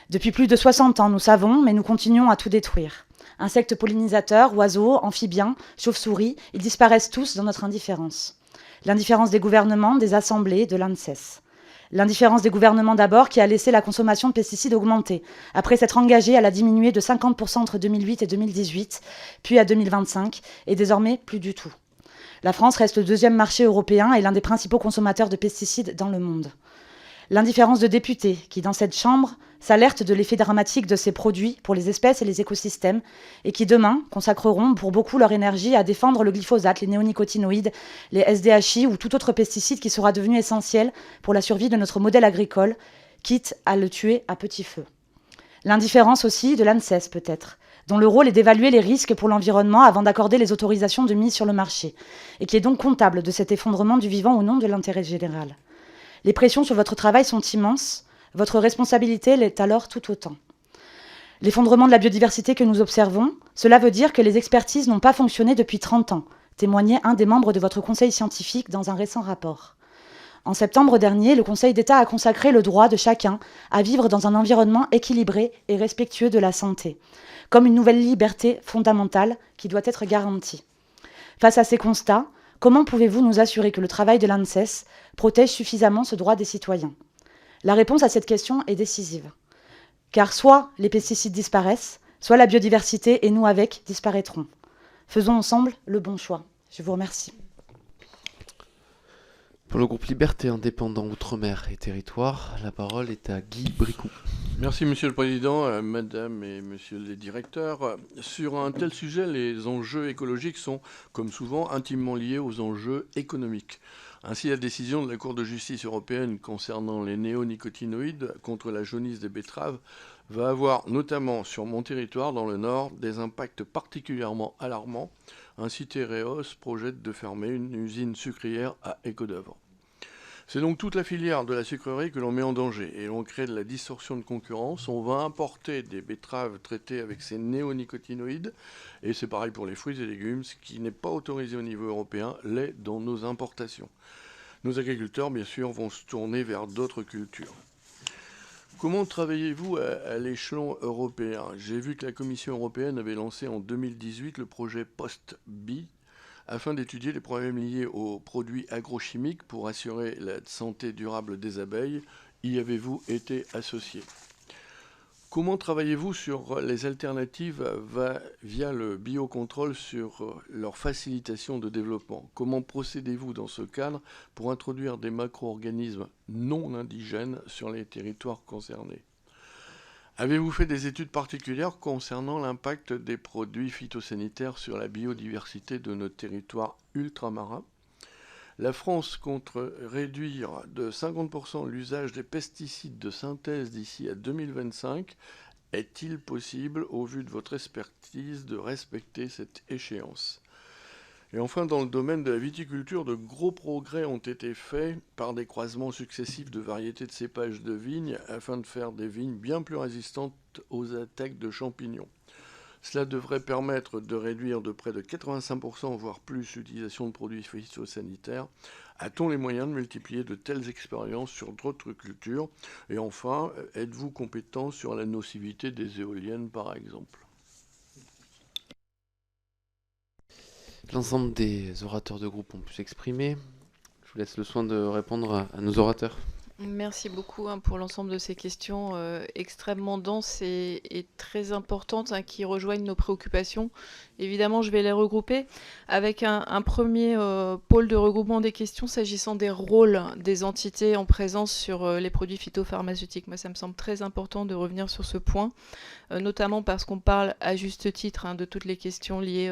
Depuis plus de 60 ans, nous savons, mais nous continuons à tout détruire. Insectes pollinisateurs, oiseaux, amphibiens, chauves-souris, ils disparaissent tous dans notre indifférence. L'indifférence des gouvernements, des assemblées, de l'ANSES. L'indifférence des gouvernements d'abord qui a laissé la consommation de pesticides augmenter, après s'être engagé à la diminuer de 50% entre 2008 et 2018, puis à 2025, et désormais plus du tout. La France reste le 2e marché européen et l'un des principaux consommateurs de pesticides dans le monde. L'indifférence de députés qui, dans cette Chambre, s'alertent de l'effet dramatique de ces produits pour les espèces et les écosystèmes et qui, demain, consacreront pour beaucoup leur énergie à défendre le glyphosate, les néonicotinoïdes, les SDHI ou tout autre pesticide qui sera devenu essentiel pour la survie de notre modèle agricole, quitte à le tuer à petit feu. L'indifférence aussi de l'ANSES, peut-être, dont le rôle est d'évaluer les risques pour l'environnement avant d'accorder les autorisations de mise sur le marché, et qui est donc comptable de cet effondrement du vivant au nom de l'intérêt général. Les pressions sur votre travail sont immenses, votre responsabilité l'est alors tout autant. L'effondrement de la biodiversité que nous observons, cela veut dire que les expertises n'ont pas fonctionné depuis 30 ans, témoignait un des membres de votre conseil scientifique dans un récent rapport. En septembre dernier, le Conseil d'État a consacré le droit de chacun à vivre dans un environnement équilibré et respectueux de la santé, comme une nouvelle liberté fondamentale qui doit être garantie. Face à ces constats, comment pouvez-vous nous assurer que le travail de l'ANSES protège suffisamment ce droit des citoyens ? La réponse à cette question est décisive. Car soit les pesticides disparaissent, soit la biodiversité et nous avec disparaîtrons. Faisons ensemble le bon choix. Je vous remercie. Pour le groupe Liberté Indépendant Outre-mer et Territoire, la parole est à Guy Bricou. Merci Monsieur le Président, Madame et Monsieur les directeurs. Sur un tel sujet, les enjeux écologiques sont, comme souvent, intimement liés aux enjeux économiques. Ainsi, la décision de la Cour de justice européenne concernant les néonicotinoïdes contre la jaunisse des betteraves va avoir, notamment sur mon territoire dans le Nord, des impacts particulièrement alarmants. Ainsi, Tereos projette de fermer une usine sucrière à Escaudoeuvres. C'est donc toute la filière de la sucrerie que l'on met en danger et l'on crée de la distorsion de concurrence. On va importer des betteraves traitées avec ces néonicotinoïdes et c'est pareil pour les fruits et légumes. Ce qui n'est pas autorisé au niveau européen l'est dans nos importations. Nos agriculteurs, bien sûr, vont se tourner vers d'autres cultures. Comment travaillez-vous à l'échelon européen ? J'ai vu que la Commission européenne avait lancé en 2018 le projet Post-Bee afin d'étudier les problèmes liés aux produits agrochimiques pour assurer la santé durable des abeilles. Y avez-vous été associé ? Comment travaillez-vous sur les alternatives via le biocontrôle sur leur facilitation de développement? Comment procédez-vous dans ce cadre pour introduire des macro-organismes non indigènes sur les territoires concernés? Avez-vous fait des études particulières concernant l'impact des produits phytosanitaires sur la biodiversité de nos territoires ultramarins? La France compte réduire de 50% l'usage des pesticides de synthèse d'ici à 2025. Est-il possible, au vu de votre expertise, de respecter cette échéance? Et enfin, dans le domaine de la viticulture, de gros progrès ont été faits par des croisements successifs de variétés de cépages de vignes afin de faire des vignes bien plus résistantes aux attaques de champignons. Cela devrait permettre de réduire de près de 85%, voire plus, l'utilisation de produits phytosanitaires. A-t-on les moyens de multiplier de telles expériences sur d'autres cultures? Et enfin, êtes-vous compétent sur la nocivité des éoliennes, par exemple? L'ensemble des orateurs de groupe ont pu s'exprimer. Je vous laisse le soin de répondre à nos orateurs. Merci beaucoup pour l'ensemble de ces questions extrêmement denses et très importantes qui rejoignent nos préoccupations. Évidemment, je vais les regrouper avec un premier pôle de regroupement des questions s'agissant des rôles des entités en présence sur les produits phytopharmaceutiques. Moi, ça me semble très important de revenir sur ce point, notamment parce qu'on parle à juste titre de toutes les questions liées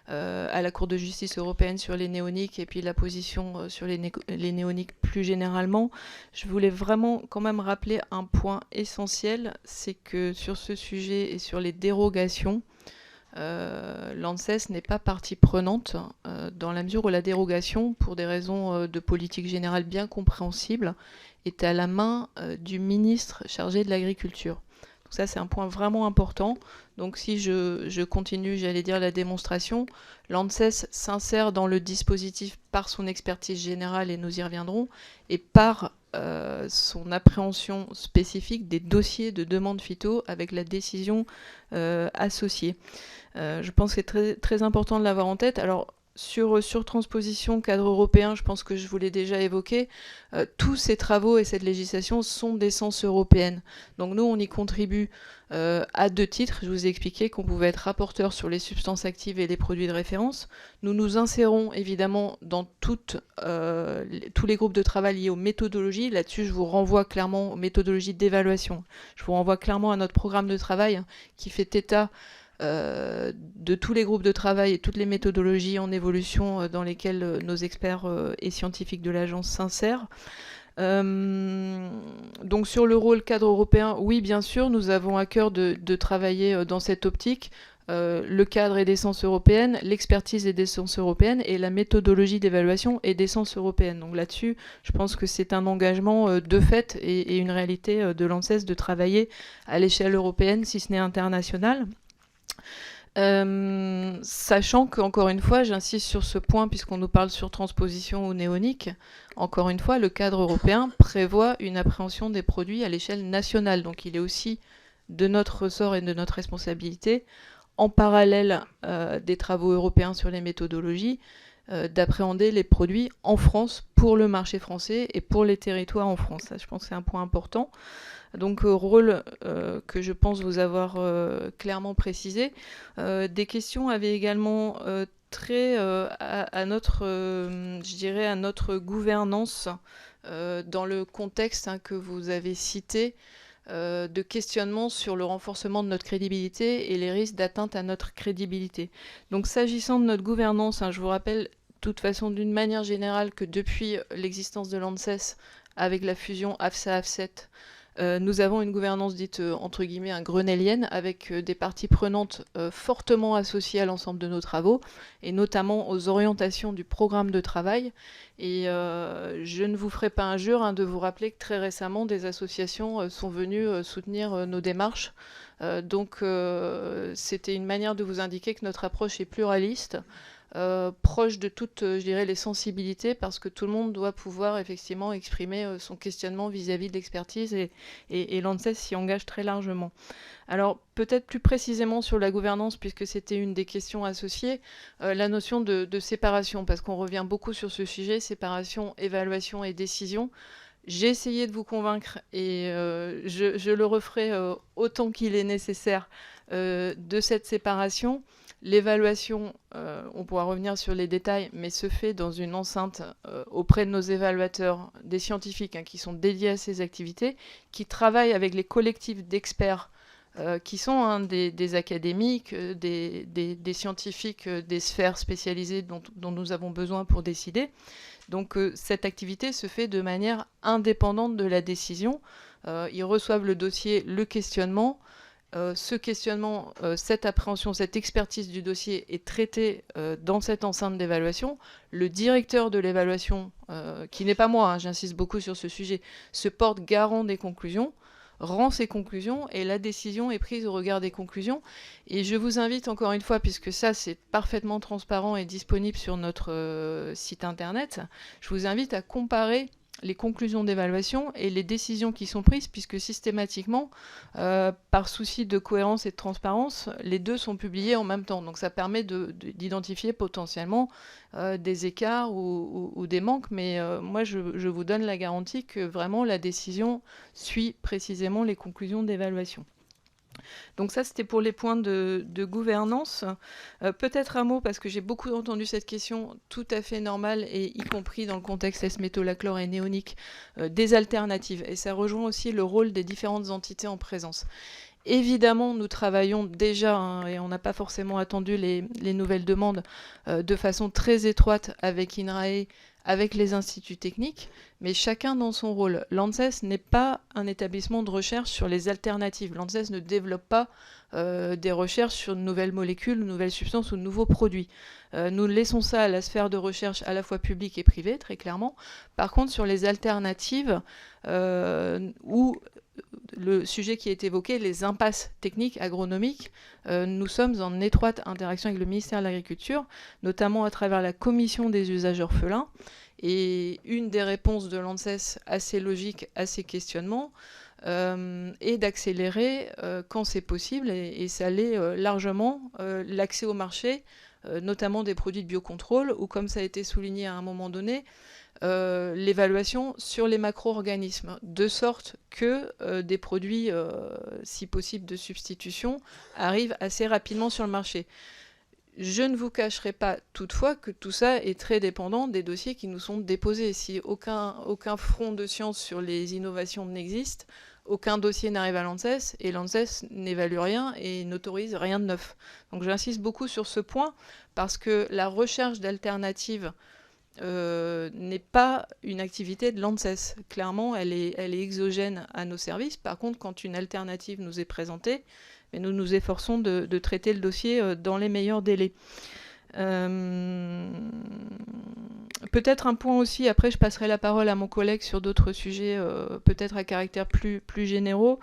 à la Cour de justice européenne sur les néoniques et puis la position sur les néoniques plus généralement. Je voulais vraiment quand même rappeler un point essentiel, c'est que sur ce sujet et sur les dérogations, l'ANSES n'est pas partie prenante dans la mesure où la dérogation, pour des raisons de politique générale bien compréhensibles, est à la main du ministre chargé de l'agriculture. Donc ça, c'est un point vraiment important. Donc si je continue, j'allais dire, la démonstration, l'ANSES s'insère dans le dispositif par son expertise générale, et nous y reviendrons, et par son appréhension spécifique des dossiers de demande phyto avec la décision associée. Je pense que c'est très, très important de l'avoir en tête. Alors, sur transposition cadre européen, je pense que je vous l'ai déjà évoqué, tous ces travaux et cette législation sont d'essence européenne. Donc nous, on y contribue à deux titres. Je vous ai expliqué qu'on pouvait être rapporteur sur les substances actives et les produits de référence. Nous nous insérons évidemment dans tous les groupes de travail liés aux méthodologies. Là-dessus, je vous renvoie clairement aux méthodologies d'évaluation. Je vous renvoie clairement à notre programme de travail qui fait état de tous les groupes de travail et toutes les méthodologies en évolution dans lesquelles nos experts et scientifiques de l'agence s'insèrent. Donc sur le rôle cadre européen, oui bien sûr, nous avons à cœur de travailler dans cette optique. Le cadre est d'essence européenne, l'expertise est d'essence européenne et la méthodologie d'évaluation est d'essence européenne. Donc là-dessus, je pense que c'est un engagement de fait et une réalité de l'ANSES de travailler à l'échelle européenne, si ce n'est internationale. Sachant qu'encore une fois, j'insiste sur ce point puisqu'on nous parle sur transposition ou néonique, encore une fois, le cadre européen prévoit une appréhension des produits à l'échelle nationale. Donc il est aussi de notre ressort et de notre responsabilité, en parallèle des travaux européens sur les méthodologies, d'appréhender les produits en France pour le marché français et pour les territoires en France. Ça, je pense que c'est un point important. Donc rôle que je pense vous avoir clairement précisé. Des questions avaient également trait à notre, je dirais, à notre gouvernance dans le contexte que vous avez cité de questionnement sur le renforcement de notre crédibilité et les risques d'atteinte à notre crédibilité. Donc s'agissant de notre gouvernance, je vous rappelle de toute façon d'une manière générale que depuis l'existence de l'ANSES avec la fusion AFSA-AFSET, nous avons une gouvernance dite entre guillemets grenellienne avec des parties prenantes fortement associées à l'ensemble de nos travaux et notamment aux orientations du programme de travail. Et je ne vous ferai pas injure de vous rappeler que très récemment des associations sont venues soutenir nos démarches. Donc c'était une manière de vous indiquer que notre approche est pluraliste. Proche de toutes, je dirais, les sensibilités, parce que tout le monde doit pouvoir effectivement exprimer son questionnement vis-à-vis de l'expertise et l'ANSES s'y engage très largement. Alors peut-être plus précisément sur la gouvernance, puisque c'était une des questions associées, la notion de séparation, parce qu'on revient beaucoup sur ce sujet, séparation, évaluation et décision. J'ai essayé de vous convaincre et je le referai autant qu'il est nécessaire de cette séparation. L'évaluation, on pourra revenir sur les détails, mais se fait dans une enceinte auprès de nos évaluateurs, des scientifiques qui sont dédiés à ces activités, qui travaillent avec les collectifs d'experts qui sont des académiques, des scientifiques, des sphères spécialisées dont nous avons besoin pour décider. Donc cette activité se fait de manière indépendante de la décision. Ils reçoivent le dossier, le questionnement. Ce questionnement, cette appréhension, cette expertise du dossier est traitée dans cette enceinte d'évaluation. Le directeur de l'évaluation, qui n'est pas moi, j'insiste beaucoup sur ce sujet, se porte garant des conclusions, rend ses conclusions et la décision est prise au regard des conclusions. Et je vous invite encore une fois, puisque ça c'est parfaitement transparent et disponible sur notre site internet, je vous invite à comparer les conclusions d'évaluation et les décisions qui sont prises, puisque systématiquement, par souci de cohérence et de transparence, les deux sont publiés en même temps. Donc ça permet d'identifier potentiellement des écarts ou des manques, mais moi je vous donne la garantie que vraiment la décision suit précisément les conclusions d'évaluation. Donc ça, c'était pour les points de gouvernance. Peut-être un mot, parce que j'ai beaucoup entendu cette question tout à fait normale, et y compris dans le contexte S-métolachlore et néonique, des alternatives. Et ça rejoint aussi le rôle des différentes entités en présence. Évidemment, nous travaillons déjà, et on n'a pas forcément attendu les nouvelles demandes, de façon très étroite avec INRAE, avec les instituts techniques, mais chacun dans son rôle. L'ANSES n'est pas un établissement de recherche sur les alternatives. L'ANSES ne développe pas des recherches sur de nouvelles molécules, de nouvelles substances ou de nouveaux produits. Nous laissons ça à la sphère de recherche à la fois publique et privée, très clairement. Par contre, sur les alternatives, où le sujet qui est évoqué, les impasses techniques agronomiques, nous sommes en étroite interaction avec le ministère de l'Agriculture, notamment à travers la commission des usages orphelins. Et une des réponses de l'ANSES assez logique à ces questionnements est d'accélérer quand c'est possible, et ça l'est largement, l'accès au marché, notamment des produits de biocontrôle, ou comme ça a été souligné à un moment donné, l'évaluation sur les macro-organismes, de sorte que des produits, si possible de substitution, arrivent assez rapidement sur le marché. Je ne vous cacherai pas toutefois que tout ça est très dépendant des dossiers qui nous sont déposés. Si aucun front de science sur les innovations n'existe, aucun dossier n'arrive à l'ANSES, et l'ANSES n'évalue rien et n'autorise rien de neuf. Donc j'insiste beaucoup sur ce point, parce que la recherche d'alternatives n'est pas une activité de l'ANSES. Clairement, elle est exogène à nos services. Par contre, quand une alternative nous est présentée, mais nous nous efforçons de traiter le dossier dans les meilleurs délais. Peut-être un point aussi, après je passerai la parole à mon collègue sur d'autres sujets, peut-être à caractère plus généraux.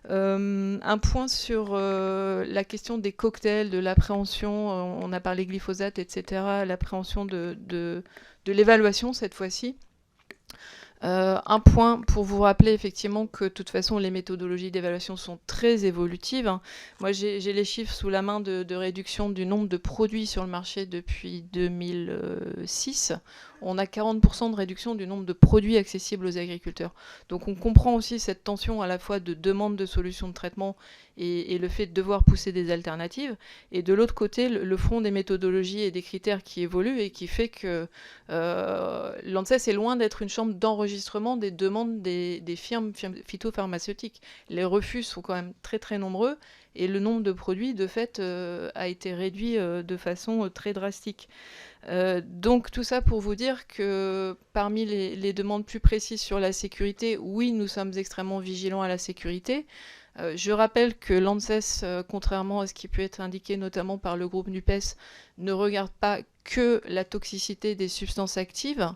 Un point sur la question des cocktails, de l'appréhension, on a parlé glyphosate, etc., l'appréhension de l'évaluation cette fois-ci. Un point pour vous rappeler effectivement que de toute façon les méthodologies d'évaluation sont très évolutives. Moi j'ai les chiffres sous la main de réduction du nombre de produits sur le marché depuis 2006. On a 40% de réduction du nombre de produits accessibles aux agriculteurs. Donc on comprend aussi cette tension à la fois de demande de solutions de traitement et le fait de devoir pousser des alternatives. Et de l'autre côté, le front des méthodologies et des critères qui évoluent et qui fait que l'ANSES est loin d'être une chambre d'enregistrement des demandes des firmes phytopharmaceutiques. Les refus sont quand même très très nombreux et le nombre de produits de fait a été réduit de façon très drastique. Donc tout ça pour vous dire que parmi les demandes plus précises sur la sécurité, oui, nous sommes extrêmement vigilants à la sécurité. Je rappelle que l'ANSES, contrairement à ce qui peut être indiqué notamment par le groupe NUPES, ne regarde pas que la toxicité des substances actives,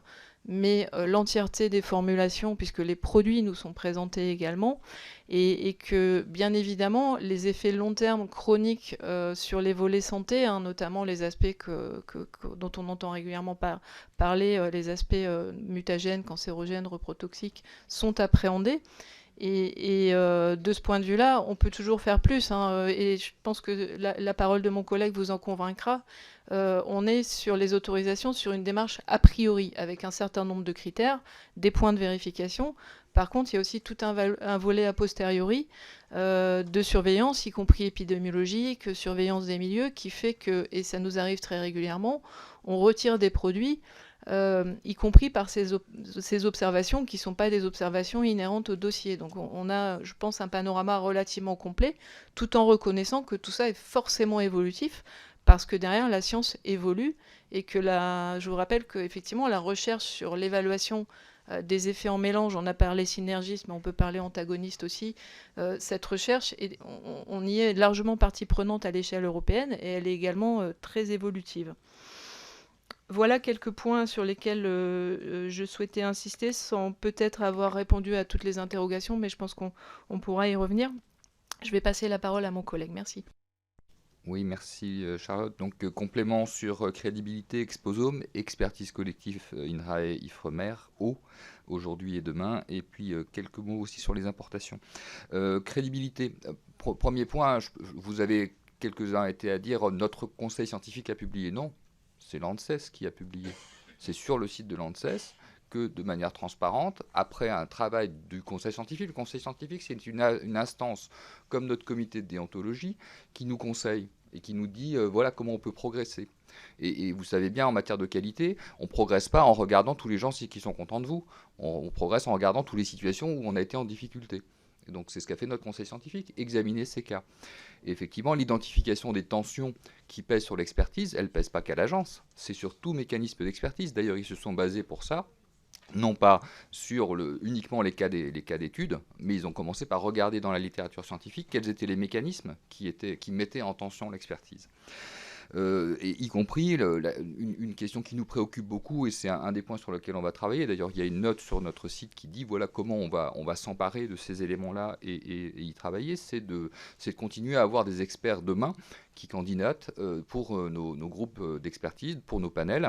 mais l'entièreté des formulations, puisque les produits nous sont présentés également, et que bien évidemment les effets long terme chroniques sur les volets santé, notamment les aspects dont on entend régulièrement parler, les aspects mutagènes, cancérogènes, reprotoxiques, sont appréhendés. De ce point de vue-là, on peut toujours faire plus, hein, et je pense que la parole de mon collègue vous en convaincra. On est sur les autorisations sur une démarche a priori, avec un certain nombre de critères, des points de vérification. Par contre, il y a aussi tout un volet a posteriori de surveillance, y compris épidémiologique, surveillance des milieux, qui fait que, et ça nous arrive très régulièrement, on retire des produits, y compris par ces observations qui ne sont pas des observations inhérentes au dossier. Donc on a, je pense, un panorama relativement complet, tout en reconnaissant que tout ça est forcément évolutif, parce que derrière, la science évolue, et que je vous rappelle qu'effectivement, la recherche sur l'évaluation des effets en mélange, on a parlé synergisme, mais on peut parler antagoniste aussi, cette recherche, on y est largement partie prenante à l'échelle européenne, et elle est également très évolutive. Voilà quelques points sur lesquels je souhaitais insister, sans peut-être avoir répondu à toutes les interrogations, mais je pense qu'on pourra y revenir. Je vais passer la parole à mon collègue. Merci. Oui, merci Charlotte. Donc complément sur crédibilité, exposome, expertise collective INRAE, IFREMER, eau, aujourd'hui et demain, et puis quelques mots aussi sur les importations. Crédibilité, premier point, vous avez quelques-uns été à dire, notre conseil scientifique a publié. Non, c'est l'ANSES qui a publié. C'est sur le site de l'ANSES que de manière transparente, après un travail du conseil scientifique. Le conseil scientifique, c'est une instance comme notre comité de déontologie qui nous conseille et qui nous dit voilà comment on peut progresser. Et vous savez bien, en matière de qualité, on ne progresse pas en regardant tous les gens qui sont contents de vous. On progresse en regardant toutes les situations où on a été en difficulté. Et donc c'est ce qu'a fait notre conseil scientifique, examiner ces cas. Et effectivement, l'identification des tensions qui pèsent sur l'expertise, elle ne pèse pas qu'à l'agence. C'est sur tout mécanisme d'expertise. D'ailleurs, ils se sont basés pour ça, non pas sur uniquement les cas d'études, mais ils ont commencé par regarder dans la littérature scientifique quels étaient les mécanismes qui mettaient en tension l'expertise. Et y compris une question qui nous préoccupe beaucoup, et c'est un des points sur lesquels on va travailler. D'ailleurs, il y a une note sur notre site qui dit voilà comment on va s'emparer de ces éléments-là et y travailler, c'est de continuer à avoir des experts demain qui candidatent pour nos groupes d'expertise, pour nos panels,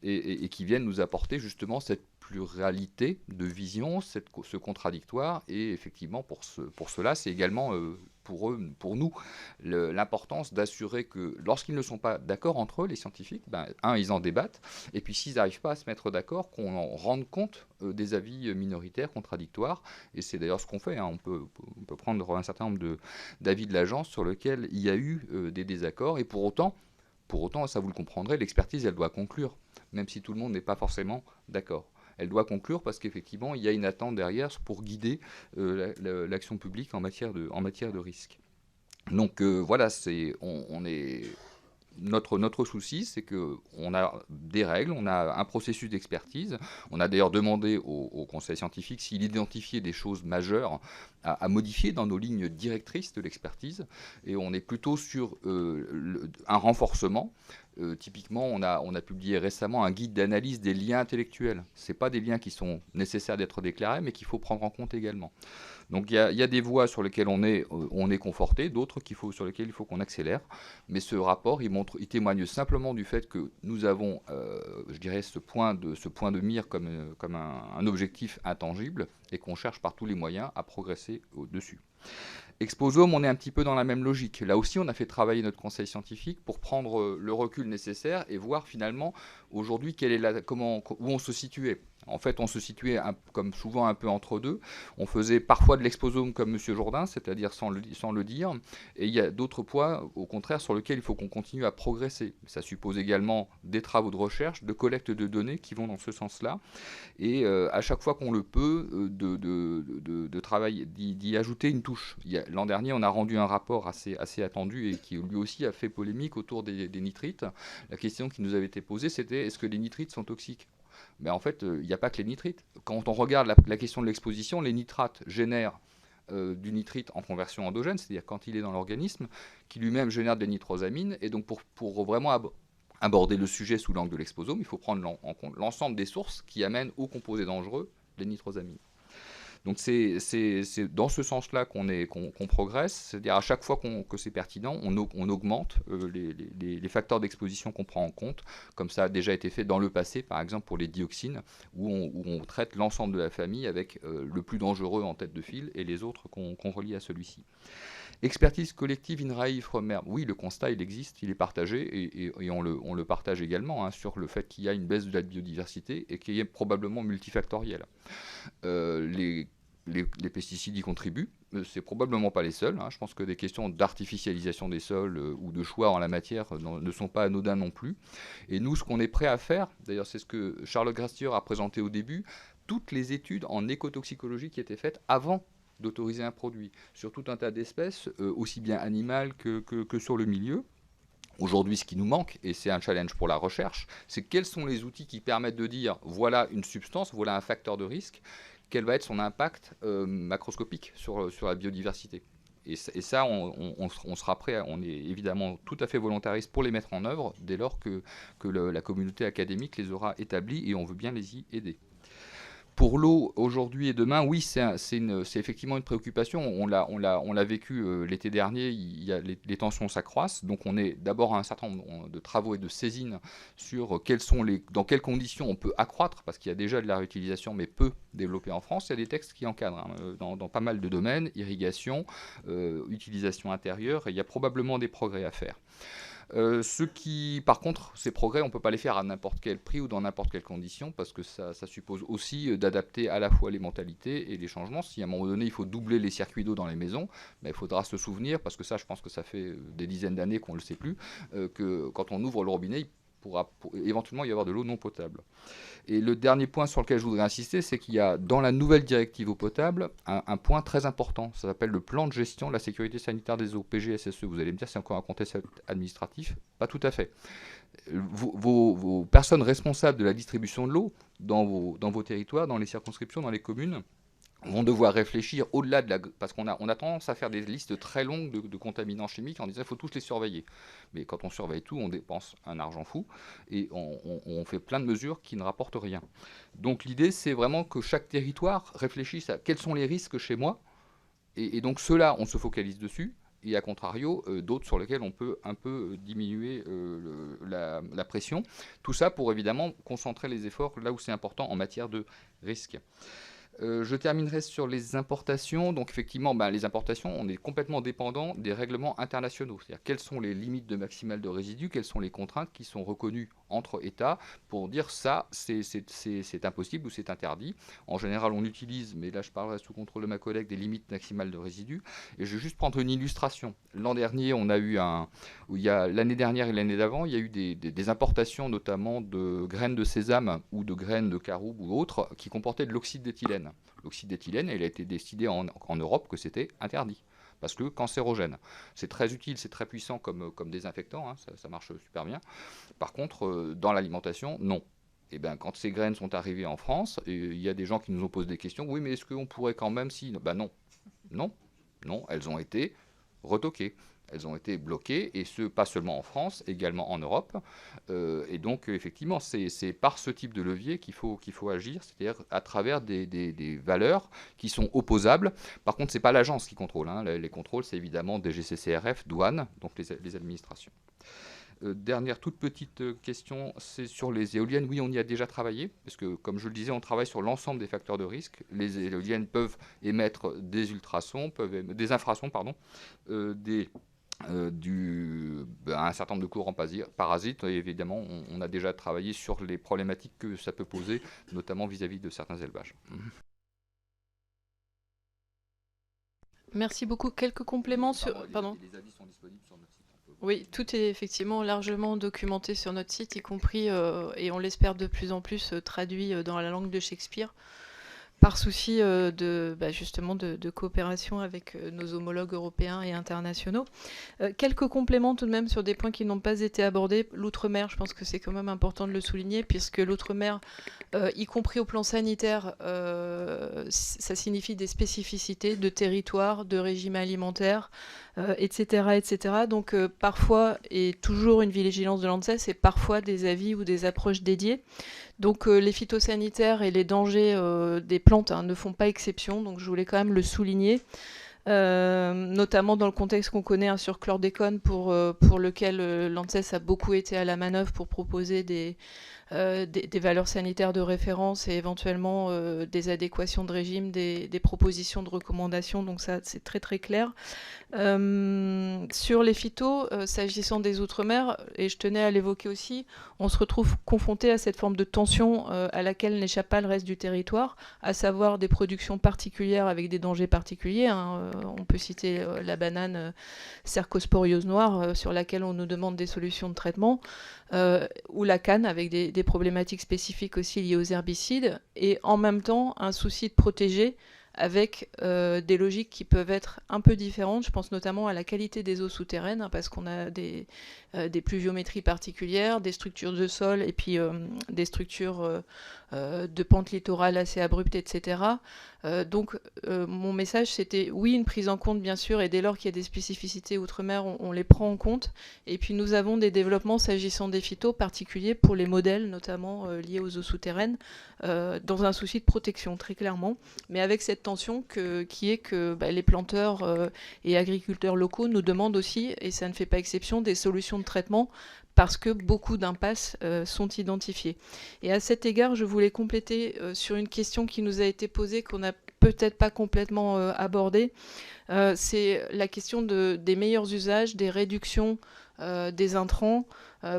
et qui viennent nous apporter justement cette pluralité de vision, ce contradictoire. Et effectivement, pour cela, c'est également pour nous l'importance d'assurer que lorsqu'ils ne sont pas d'accord entre eux, les scientifiques, ils en débattent, et puis s'ils n'arrivent pas à se mettre d'accord, qu'on en rende compte des avis minoritaires, contradictoires. Et c'est d'ailleurs ce qu'on fait, hein. On peut prendre un certain nombre d'avis de l'agence sur lesquels il y a eu des désaccords, et pour autant, ça vous le comprendrez, l'expertise, elle doit conclure, même si tout le monde n'est pas forcément d'accord. Elle doit conclure parce qu'effectivement, il y a une attente derrière pour guider l'action publique en matière de risque. Donc voilà, notre souci, c'est qu'on a des règles, on a un processus d'expertise. On a d'ailleurs demandé au conseil scientifique s'il identifiait des choses majeures à modifier dans nos lignes directrices de l'expertise. Et on est plutôt sur un renforcement. Typiquement, on a publié récemment un guide d'analyse des liens intellectuels. Ce n'est pas des liens qui sont nécessaires d'être déclarés, mais qu'il faut prendre en compte également. Donc il y a des voies sur lesquelles on est conforté, d'autres sur lesquelles il faut qu'on accélère. Mais ce rapport, il témoigne simplement du fait que nous avons, je dirais, ce point de mire comme un objectif intangible, et qu'on cherche par tous les moyens à progresser au-dessus. Exposome, on est un petit peu dans la même logique. Là aussi, on a fait travailler notre conseil scientifique pour prendre le recul nécessaire et voir finalement aujourd'hui où on se situait. En fait, on se situait comme souvent un peu entre deux. On faisait parfois de l'exposome comme M. Jourdain, c'est-à-dire sans le dire. Et il y a d'autres points, au contraire, sur lesquels il faut qu'on continue à progresser. Ça suppose également des travaux de recherche, de collecte de données qui vont dans ce sens-là. Et à chaque fois qu'on le peut, de travailler, d'y ajouter une touche. L'an dernier, on a rendu un rapport assez attendu et qui lui aussi a fait polémique autour des nitrites. La question qui nous avait été posée, c'était est-ce que les nitrites sont toxiques ? Mais en fait, il n'y a pas que les nitrites. Quand on regarde la question de l'exposition, les nitrates génèrent du nitrite en conversion endogène, c'est-à-dire quand il est dans l'organisme, qui lui-même génère des nitrosamines. Et donc pour vraiment aborder le sujet sous l'angle de l'exposome, il faut prendre en compte l'ensemble des sources qui amènent aux composés dangereux les nitrosamines. Donc c'est dans ce sens-là qu'on progresse, c'est-à-dire à chaque fois que c'est pertinent, on augmente les facteurs d'exposition qu'on prend en compte, comme ça a déjà été fait dans le passé, par exemple pour les dioxines, où on traite l'ensemble de la famille avec le plus dangereux en tête de file et les autres qu'on relie à celui-ci. Expertise collective INRAE-IFREMER, oui, le constat, il existe, il est partagé, et on le partage également, hein, sur le fait qu'il y a une baisse de la biodiversité et qui est probablement multifactorielle. Les pesticides y contribuent, c'est probablement pas les seuls, hein. Je pense que des questions d'artificialisation des sols ou de choix en la matière ne sont pas anodins non plus. Et nous, ce qu'on est prêt à faire, d'ailleurs c'est ce que Charlotte Grastier a présenté au début, toutes les études en écotoxicologie qui étaient faites avant d'autoriser un produit, sur tout un tas d'espèces, aussi bien animales que sur le milieu. Aujourd'hui, ce qui nous manque, et c'est un challenge pour la recherche, c'est quels sont les outils qui permettent de dire voilà une substance, voilà un facteur de risque, quel va être son impact macroscopique sur la biodiversité. Et ça, on sera prêt, on est évidemment tout à fait volontariste pour les mettre en œuvre, dès lors que la communauté académique les aura établis, et on veut bien les y aider. Pour l'eau, aujourd'hui et demain, oui, c'est effectivement une préoccupation. On l'a vécu l'été dernier, les tensions s'accroissent. Donc on est d'abord à un certain nombre de travaux et de saisines sur dans quelles conditions on peut accroître, parce qu'il y a déjà de la réutilisation, mais peu développée en France. Il y a des textes qui encadrent dans pas mal de domaines, irrigation, utilisation intérieure, et il y a probablement des progrès à faire. Par contre, ces progrès, on ne peut pas les faire à n'importe quel prix ou dans n'importe quelle condition, parce que ça suppose aussi d'adapter à la fois les mentalités et les changements. Si à un moment donné, il faut doubler les circuits d'eau dans les maisons, il faudra se souvenir, parce que ça, je pense que ça fait des dizaines d'années qu'on ne le sait plus, que quand on ouvre le robinet, il pourra éventuellement y avoir de l'eau non potable. Et le dernier point sur lequel je voudrais insister, c'est qu'il y a dans la nouvelle directive eau potable un point très important. Ça s'appelle le plan de gestion de la sécurité sanitaire des eaux, PGSSE. Vous allez me dire, c'est encore un contexte administratif? Pas tout à fait. Vos personnes responsables de la distribution de l'eau dans vos territoires, dans les circonscriptions, dans les communes, vont devoir réfléchir au-delà parce qu'on a tendance à faire des listes très longues de contaminants chimiques en disant qu'il faut tous les surveiller. Mais quand on surveille tout, on dépense un argent fou et on fait plein de mesures qui ne rapportent rien. Donc l'idée, c'est vraiment que chaque territoire réfléchisse à quels sont les risques chez moi, et donc ceux-là, on se focalise dessus, et à contrario, d'autres sur lesquels on peut un peu diminuer la pression. Tout ça pour évidemment concentrer les efforts là où c'est important en matière de risque. Je terminerai sur les importations. Donc effectivement, les importations, on est complètement dépendant des règlements internationaux. C'est-à-dire quelles sont les limites de maximales de résidus, quelles sont les contraintes qui sont reconnues entre États pour dire ça, c'est impossible ou c'est interdit. En général, on utilise, mais là je parlerai sous contrôle de ma collègue, des limites maximales de résidus. Et je vais juste prendre une illustration. L'an dernier, on a eu l'année dernière et l'année d'avant, il y a eu des importations notamment de graines de sésame ou de graines de caroube ou autres qui comportaient de l'oxyde d'éthylène. L'oxyde d'éthylène, il a été décidé en Europe que c'était interdit, parce que cancérogène. C'est très utile, c'est très puissant comme désinfectant, hein, ça marche super bien. Par contre, dans l'alimentation, non. Et bien, quand ces graines sont arrivées en France, il y a des gens qui nous ont posé des questions. Oui, mais est-ce qu'on pourrait quand même si... Non. Non, elles ont été retoquées. Elles ont été bloquées, et ce, pas seulement en France, également en Europe. Et donc, effectivement, c'est par ce type de levier qu'il faut agir, c'est-à-dire à travers des valeurs qui sont opposables. Par contre, ce n'est pas l'agence qui contrôle. Hein. Les contrôles, c'est évidemment DGCCRF, douane, donc les administrations. Dernière toute petite question, c'est sur les éoliennes. Oui, on y a déjà travaillé, parce que, comme je le disais, on travaille sur l'ensemble des facteurs de risque. Les éoliennes peuvent émettre des ultrasons, des infrasons, un certain nombre de courants parasites. Et évidemment, on a déjà travaillé sur les problématiques que ça peut poser, notamment vis-à-vis de certains élevages. Merci beaucoup. Quelques compléments sur... Pardon. Les avis sont disponibles sur notre site. Oui, tout est effectivement largement documenté sur notre site, y compris, et on l'espère de plus en plus, traduit dans la langue de Shakespeare, par souci justement de coopération avec nos homologues européens et internationaux. Quelques compléments tout de même sur des points qui n'ont pas été abordés. L'outre-mer, je pense que c'est quand même important de le souligner, puisque l'outre-mer, y compris au plan sanitaire, ça signifie des spécificités de territoire, de régime alimentaire, etc. Donc parfois, et toujours une vigilance de l'ANSES, et parfois des avis ou des approches dédiées. Donc les phytosanitaires et les dangers des plantes plantes ne font pas exception, donc je voulais quand même le souligner. Notamment dans le contexte qu'on connaît sur chlordécone pour lequel l'ANSES a beaucoup été à la manœuvre pour proposer des valeurs sanitaires de référence et éventuellement des adéquations de régime, des propositions de recommandations, donc ça c'est très très clair. Sur les phytos, s'agissant des Outre-mer, et je tenais à l'évoquer aussi, on se retrouve confronté à cette forme de tension à laquelle n'échappe pas le reste du territoire, à savoir des productions particulières avec des dangers particuliers. On peut citer la banane cercosporiose noire sur laquelle on nous demande des solutions de traitement, ou la canne avec des problématiques spécifiques aussi liées aux herbicides, et en même temps un souci de protéger avec des logiques qui peuvent être un peu différentes. Je pense notamment à la qualité des eaux souterraines, parce qu'on a des pluviométries particulières, des structures de sol et puis des structures de pente littorale assez abruptes, etc. Donc mon message c'était oui, une prise en compte bien sûr, et dès lors qu'il y a des spécificités outre-mer, on les prend en compte. Et puis nous avons des développements s'agissant des phytos particuliers pour les modèles notamment liés aux eaux souterraines, dans un souci de protection très clairement, mais avec cette tension qui est que les planteurs et agriculteurs locaux nous demandent aussi, et ça ne fait pas exception, des solutions de traitement, parce que beaucoup d'impasses sont identifiées. Et à cet égard, je voulais compléter sur une question qui nous a été posée, qu'on n'a peut-être pas complètement abordée. C'est la question des meilleurs usages, des réductions des intrants,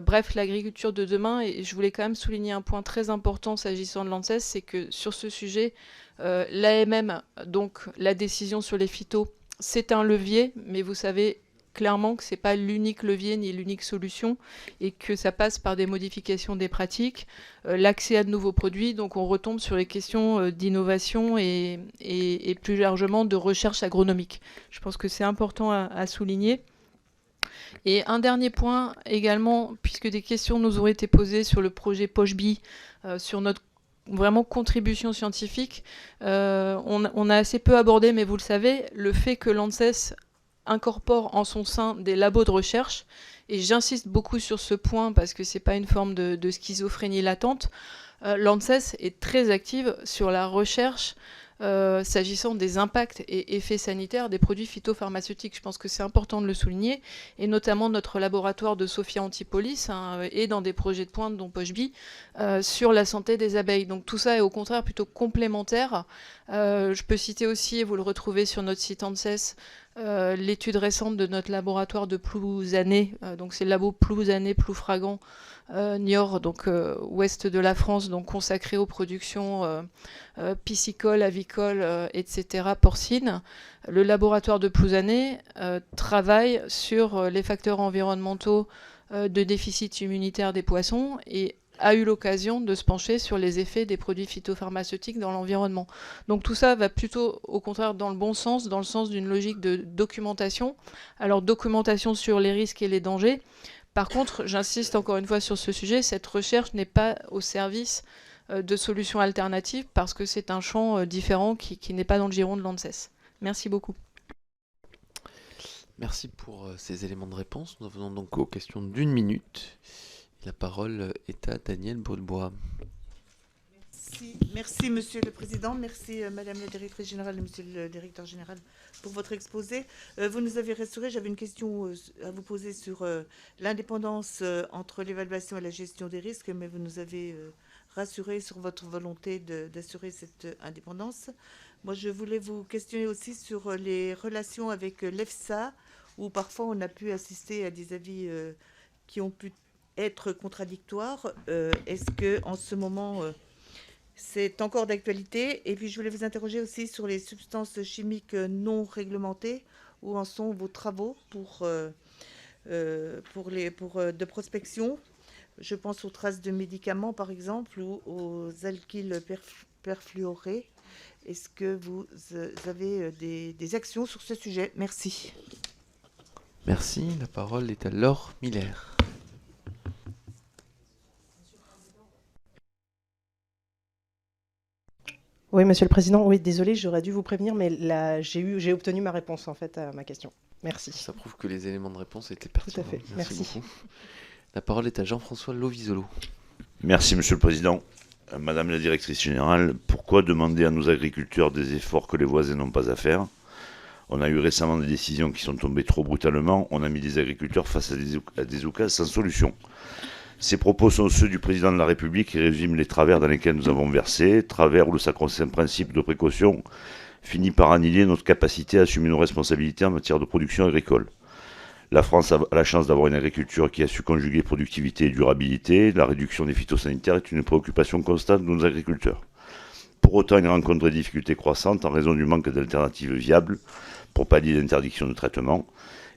bref, l'agriculture de demain. Et je voulais quand même souligner un point très important s'agissant de l'ANSES, c'est que sur ce sujet, l'AMM, donc la décision sur les phytos, c'est un levier, mais vous savez clairement que ce n'est pas l'unique levier ni l'unique solution, et que ça passe par des modifications des pratiques, l'accès à de nouveaux produits. Donc on retombe sur les questions d'innovation et plus largement de recherche agronomique. Je pense que c'est important à souligner. Et un dernier point également, puisque des questions nous auraient été posées sur le projet POCHBI, sur notre vraiment contribution scientifique, on a assez peu abordé, mais vous le savez, le fait que l'ANSES incorpore en son sein des labos de recherche, et j'insiste beaucoup sur ce point parce que c'est pas une forme de schizophrénie latente. L'ANSES est très active sur la recherche s'agissant des impacts et effets sanitaires des produits phytopharmaceutiques. Je pense que c'est important de le souligner, et notamment notre laboratoire de Sophia Antipolis est dans des projets de pointe, dont POCHBI, sur la santé des abeilles. Donc tout ça est au contraire plutôt complémentaire. Je peux citer aussi, et vous le retrouvez sur notre site ANSES, l'étude récente de notre laboratoire de Plouzané, donc c'est le labo Ploufragan, Niort, donc ouest de la France, donc consacré aux productions piscicoles, avicoles, etc., porcines. Le laboratoire de Plouzané travaille sur les facteurs environnementaux de déficit immunitaire des poissons et a eu l'occasion de se pencher sur les effets des produits phytopharmaceutiques dans l'environnement. Donc tout ça va plutôt, au contraire, dans le bon sens, dans le sens d'une logique de documentation. Alors documentation sur les risques et les dangers. Par contre, j'insiste encore une fois sur ce sujet, cette recherche n'est pas au service de solutions alternatives, parce que c'est un champ différent qui n'est pas dans le giron de l'ANSES. Merci beaucoup. Merci pour ces éléments de réponse. Nous venons donc aux questions d'une minute. La parole est à Danielle Baudebois. Merci Monsieur le Président, merci Madame la Directrice Générale et Monsieur le Directeur Général pour votre exposé. Vous nous avez rassuré, j'avais une question à vous poser sur l'indépendance entre l'évaluation et la gestion des risques, mais vous nous avez rassuré sur votre volonté d'assurer cette indépendance. Moi, je voulais vous questionner aussi sur les relations avec l'EFSA, où parfois on a pu assister à des avis qui ont pu être contradictoires. Est-ce que en ce moment c'est encore d'actualité? Et puis je voulais vous interroger aussi sur les substances chimiques non réglementées. Où en sont vos travaux de prospection? Je pense aux traces de médicaments par exemple, ou aux alkyles perfluorés. Est-ce que vous avez des actions sur ce sujet? Merci. Merci. La parole est à Laure Miller. Oui, Monsieur le Président. Oui, désolé, j'aurais dû vous prévenir, mais là, j'ai obtenu ma réponse en fait à ma question. Merci. Ça prouve que les éléments de réponse étaient pertinents. Tout à fait. Merci. Beaucoup. La parole est à Jean-François Lovisolo. Merci, Monsieur le Président. Madame la directrice générale, pourquoi demander à nos agriculteurs des efforts que les voisins n'ont pas à faire? On a eu récemment des décisions qui sont tombées trop brutalement. On a mis les agriculteurs face à des oukases sans solution. Ces propos sont ceux du président de la République et résument les travers dans lesquels nous avons versé, travers où le sacro-saint principe de précaution finit par annihiler notre capacité à assumer nos responsabilités en matière de production agricole. La France a la chance d'avoir une agriculture qui a su conjuguer productivité et durabilité. La réduction des phytosanitaires est une préoccupation constante de nos agriculteurs. Pour autant, ils rencontrent des difficultés croissantes en raison du manque d'alternatives viables pour pallier l'interdiction de traitement.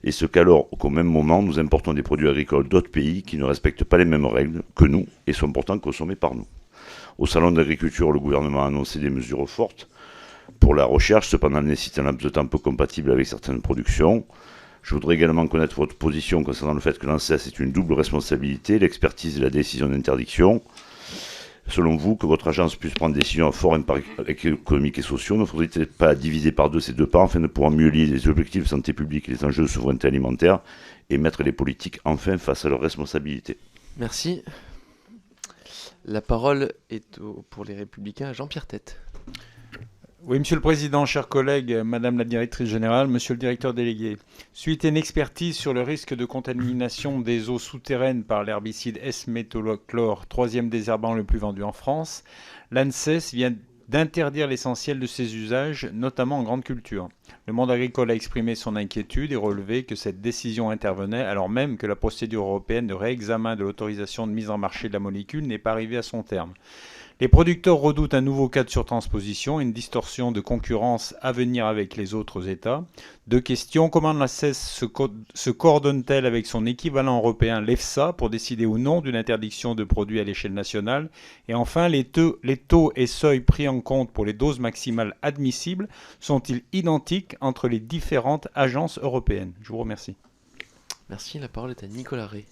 Et ce qu'alors qu'au même moment, nous importons des produits agricoles d'autres pays qui ne respectent pas les mêmes règles que nous et sont pourtant consommés par nous. Au salon d'agriculture, le gouvernement a annoncé des mesures fortes pour la recherche, cependant elle nécessite un laps de temps peu compatible avec certaines productions. Je voudrais également connaître votre position concernant le fait que l'ANSES est une double responsabilité, l'expertise et la décision d'interdiction. Selon vous, que votre agence puisse prendre des décisions à fort impact économique et sociaux, ne faudrait-il pas diviser par deux ces deux pas afin de pouvoir mieux lier les objectifs de santé publique et les enjeux de souveraineté alimentaire et mettre les politiques enfin face à leurs responsabilités? Merci. La parole est pour les Républicains à Jean-Pierre Tête. Oui, Monsieur le Président, chers collègues, Madame la Directrice Générale, Monsieur le Directeur délégué. Suite à une expertise sur le risque de contamination des eaux souterraines par l'herbicide S-métolachlore, troisième désherbant le plus vendu en France, l'ANSES vient d'interdire l'essentiel de ses usages, notamment en grande culture. Le monde agricole a exprimé son inquiétude et relevé que cette décision intervenait alors même que la procédure européenne de réexamen de l'autorisation de mise en marché de la molécule n'est pas arrivée à son terme. Les producteurs redoutent un nouveau cas de surtransposition et une distorsion de concurrence à venir avec les autres États. Deux questions. Comment l'ANSES se coordonne-t-elle avec son équivalent européen, l'EFSA, pour décider ou non d'une interdiction de produits à l'échelle nationale? Et enfin, les taux et seuils pris en compte pour les doses maximales admissibles sont-ils identiques entre les différentes agences européennes? Je vous remercie. Merci. La parole est à Nicolas Rey.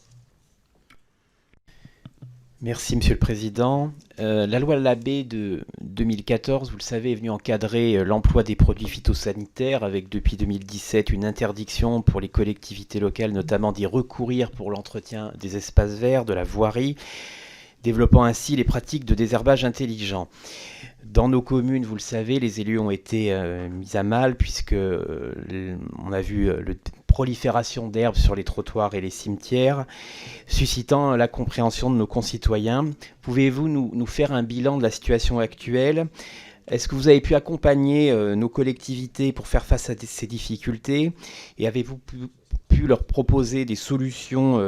Merci Monsieur le Président. La loi Labbé de 2014, vous le savez, est venue encadrer l'emploi des produits phytosanitaires avec depuis 2017 une interdiction pour les collectivités locales, notamment d'y recourir pour l'entretien des espaces verts, de la voirie, développant ainsi les pratiques de désherbage intelligent. Dans nos communes, vous le savez, les élus ont été mis à mal puisque on a vu la prolifération d'herbes sur les trottoirs et les cimetières, suscitant la compréhension de nos concitoyens. Pouvez-vous nous faire un bilan de la situation actuelle ? Est-ce que vous avez pu accompagner nos collectivités pour faire face à ces difficultés ? Et avez-vous pu leur proposer des solutions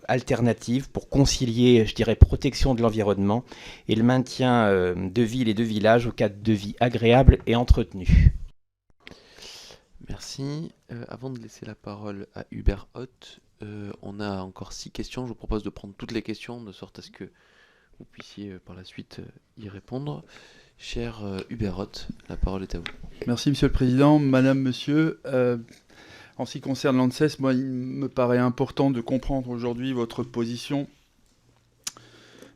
alternatives pour concilier, je dirais, protection de l'environnement et le maintien de villes et de villages au cadre de vie agréable et entretenu? Merci. Avant de laisser la parole à Hubert Hoth, on a encore 6 questions. Je vous propose de prendre toutes les questions de sorte à ce que vous puissiez par la suite y répondre. Cher Hubert Hoth, la parole est à vous. Merci Monsieur le Président. Madame, Monsieur, en ce qui concerne l'ANSES, moi, il me paraît important de comprendre aujourd'hui votre position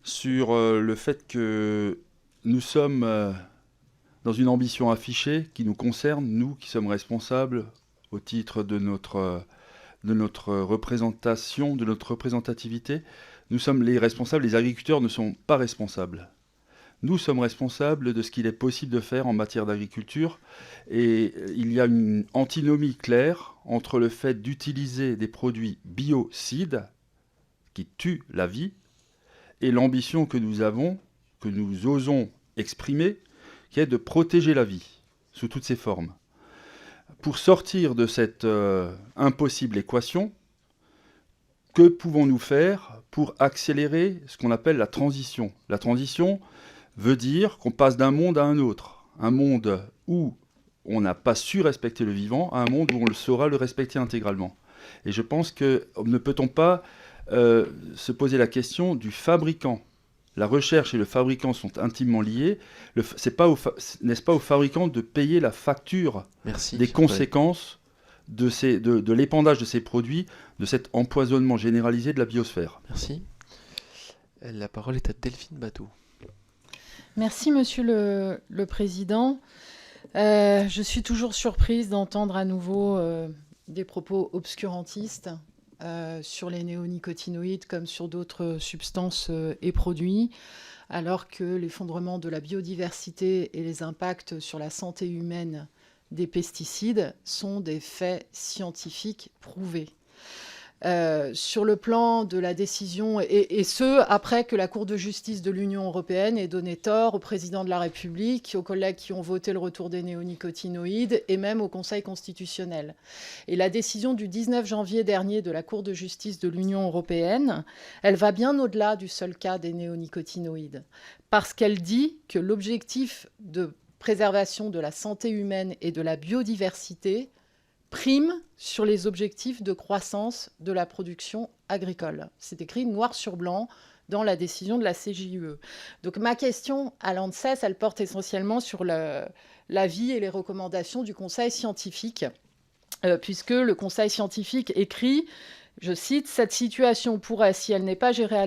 sur le fait que nous sommes dans une ambition affichée qui nous concerne, nous qui sommes responsables au titre de notre représentation, de notre représentativité. Nous sommes les responsables, les agriculteurs ne sont pas responsables. Nous sommes responsables de ce qu'il est possible de faire en matière d'agriculture et il y a une antinomie claire entre le fait d'utiliser des produits biocides qui tuent la vie et l'ambition que nous avons, que nous osons exprimer, qui est de protéger la vie sous toutes ses formes. Pour sortir de cette impossible équation, que pouvons-nous faire pour accélérer ce qu'on appelle la transition ? La transition veut dire qu'on passe d'un monde à un autre. Un monde où on n'a pas su respecter le vivant à un monde où on le saura le respecter intégralement. Et je pense que ne peut-on pas se poser la question du fabricant ? La recherche et le fabricant sont intimement liés. N'est-ce pas au fabricant de payer la facture des conséquences de l'épandage de ces produits, de cet empoisonnement généralisé de la biosphère? Merci. La parole est à Delphine Bateau. Merci Monsieur le Président. Je suis toujours surprise d'entendre à nouveau des propos obscurantistes sur les néonicotinoïdes comme sur d'autres substances et produits. alors que l'effondrement de la biodiversité et les impacts sur la santé humaine des pesticides sont des faits scientifiques prouvés. Sur le plan de la décision, et ce, après que la Cour de justice de l'Union européenne ait donné tort au président de la République, aux collègues qui ont voté le retour des néonicotinoïdes, et même au Conseil constitutionnel. Et la décision du 19 janvier dernier de la Cour de justice de l'Union européenne, elle va bien au-delà du seul cas des néonicotinoïdes, parce qu'elle dit que l'objectif de préservation de la santé humaine et de la biodiversité prime sur les objectifs de croissance de la production agricole. C'est écrit noir sur blanc dans la décision de la CJUE. Donc ma question à l'ANSES, elle porte essentiellement sur l'avis et les recommandations du Conseil scientifique, puisque le Conseil scientifique écrit, je cite, « Cette situation pourrait, si elle n'est pas gérée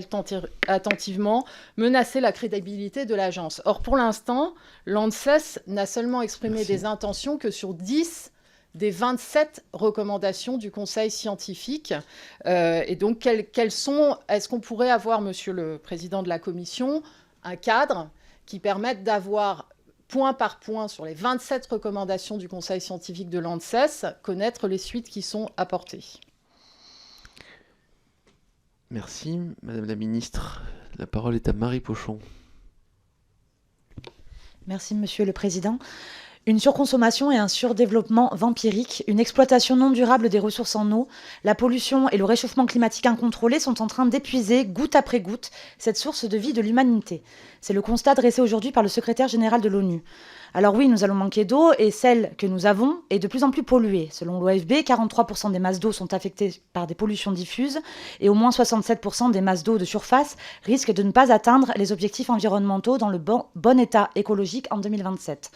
attentivement, menacer la crédibilité de l'agence ». Or, pour l'instant, l'ANSES n'a seulement exprimé des intentions que sur 10 des 27 recommandations du Conseil scientifique. Et donc, quelles sont... Est-ce qu'on pourrait avoir, Monsieur le Président de la Commission, un cadre qui permette d'avoir, point par point, sur les 27 recommandations du Conseil scientifique de l'ANSES, connaître les suites qui sont apportées? Merci. Madame la Ministre, la parole est à Marie Pochon. Merci, Monsieur le Président. Une surconsommation et un surdéveloppement vampirique, une exploitation non durable des ressources en eau, la pollution et le réchauffement climatique incontrôlé sont en train d'épuiser, goutte après goutte, cette source de vie de l'humanité. C'est le constat dressé aujourd'hui par le secrétaire général de l'ONU. Alors oui, nous allons manquer d'eau et celle que nous avons est de plus en plus polluée. Selon l'OFB, 43% des masses d'eau sont affectées par des pollutions diffuses et au moins 67% des masses d'eau de surface risquent de ne pas atteindre les objectifs environnementaux dans le bon état écologique en 2027.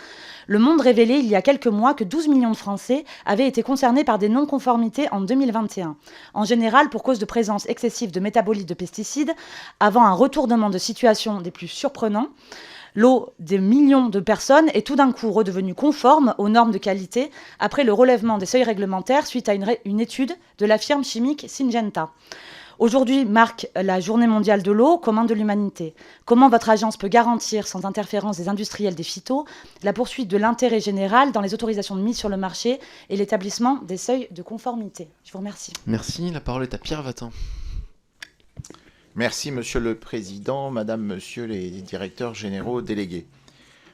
Le Monde révélait il y a quelques mois que 12 millions de Français avaient été concernés par des non-conformités en 2021. En général, pour cause de présence excessive de métabolites de pesticides, avant un retournement de situation des plus surprenants, l'eau des millions de personnes est tout d'un coup redevenue conforme aux normes de qualité après le relèvement des seuils réglementaires suite à une étude de la firme chimique Syngenta. Aujourd'hui marque la Journée mondiale de l'eau, commun de l'humanité. Comment votre agence peut garantir, sans interférence des industriels des phytos, la poursuite de l'intérêt général dans les autorisations de mise sur le marché et l'établissement des seuils de conformité? Je vous remercie. Merci. La parole est à Pierre Vatin. Merci, Monsieur le Président, Madame, Monsieur les directeurs généraux délégués.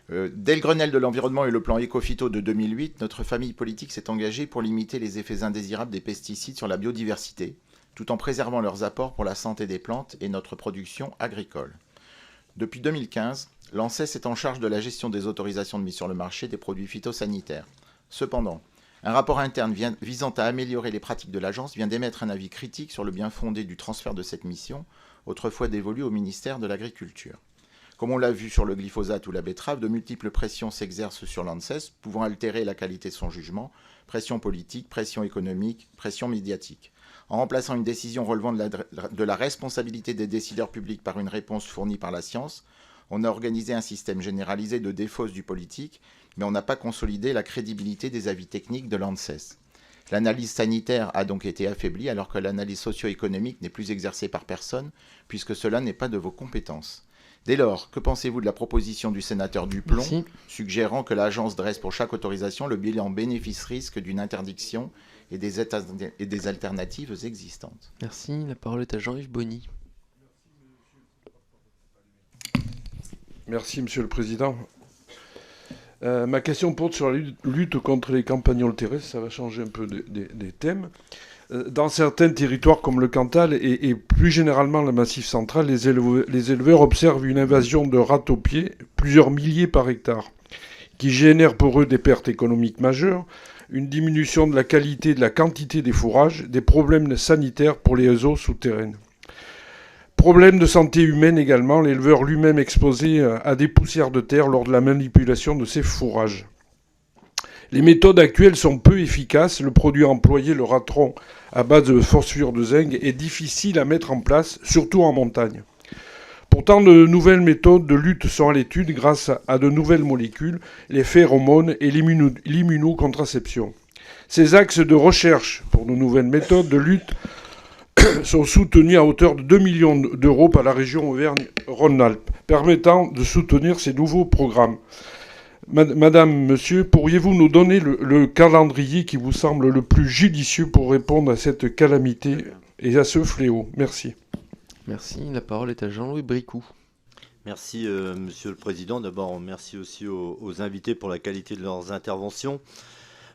Dès le Grenelle de l'environnement et le plan Éco-Phyto de 2008, notre famille politique s'est engagée pour limiter les effets indésirables des pesticides sur la biodiversité, tout en préservant leurs apports pour la santé des plantes et notre production agricole. Depuis 2015, l'ANSES est en charge de la gestion des autorisations de mise sur le marché des produits phytosanitaires. Cependant, un rapport interne visant à améliorer les pratiques de l'agence vient d'émettre un avis critique sur le bien fondé du transfert de cette mission, autrefois dévolue au ministère de l'Agriculture. Comme on l'a vu sur le glyphosate ou la betterave, de multiples pressions s'exercent sur l'ANSES, pouvant altérer la qualité de son jugement, pression politique, pression économique, pression médiatique. En remplaçant une décision relevant de la responsabilité des décideurs publics par une réponse fournie par la science, on a organisé un système généralisé de défausse du politique, mais on n'a pas consolidé la crédibilité des avis techniques de l'ANSES. L'analyse sanitaire a donc été affaiblie alors que l'analyse socio-économique n'est plus exercée par personne, puisque cela n'est pas de vos compétences. Dès lors, que pensez-vous de la proposition du sénateur Duplon, suggérant que l'agence dresse pour chaque autorisation le bilan bénéfice-risque d'une interdiction et des alternatives existantes? Merci. La parole est à Jean-Yves Bonny. Merci, Monsieur le Président. Ma question porte sur la lutte contre les campagnols terrestres. Ça va changer un peu des thèmes. Dans certains territoires comme le Cantal et plus généralement le Massif central, les éleveurs observent une invasion de rats aux pieds, plusieurs milliers par hectare, qui génère pour eux des pertes économiques majeures, une diminution de la qualité et de la quantité des fourrages, des problèmes sanitaires pour les eaux souterraines. Problème de santé humaine également, l'éleveur lui-même exposé à des poussières de terre lors de la manipulation de ses fourrages. Les méthodes actuelles sont peu efficaces, le produit employé, le ratron à base de phosphure de zinc, est difficile à mettre en place, surtout en montagne. Pourtant, de nouvelles méthodes de lutte sont à l'étude grâce à de nouvelles molécules, les phéromones et l'immunocontraception. Ces axes de recherche pour de nouvelles méthodes de lutte sont soutenus à hauteur de 2 millions d'euros par la région Auvergne-Rhône-Alpes, permettant de soutenir ces nouveaux programmes. Madame, monsieur, pourriez-vous nous donner le calendrier qui vous semble le plus judicieux pour répondre à cette calamité et à ce fléau? Merci. Merci. La parole est à Jean-Louis Bricou. Merci, Monsieur le Président. D'abord, merci aussi aux invités pour la qualité de leurs interventions.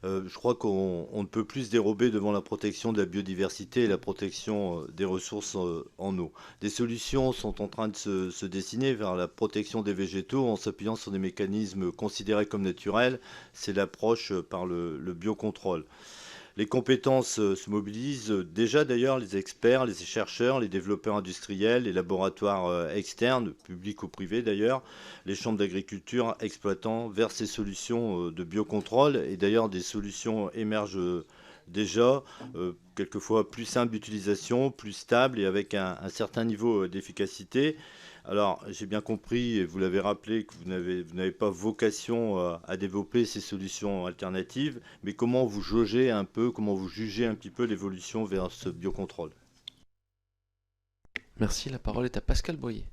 Je crois qu'on ne peut plus se dérober devant la protection de la biodiversité et la protection des ressources en eau. Des solutions sont en train de se dessiner vers la protection des végétaux en s'appuyant sur des mécanismes considérés comme naturels. C'est l'approche par le biocontrôle. Les compétences se mobilisent déjà d'ailleurs, les experts, les chercheurs, les développeurs industriels, les laboratoires externes, publics ou privés d'ailleurs, les chambres d'agriculture exploitant vers ces solutions de biocontrôle. Et d'ailleurs, des solutions émergent déjà, quelquefois plus simples d'utilisation, plus stables et avec un certain niveau d'efficacité. Alors, j'ai bien compris, et vous l'avez rappelé, que vous n'avez pas vocation à développer ces solutions alternatives, mais comment vous jaugez un peu, comment vous jugez un petit peu l'évolution vers ce biocontrôle? Merci, la parole est à Pascal Boyer.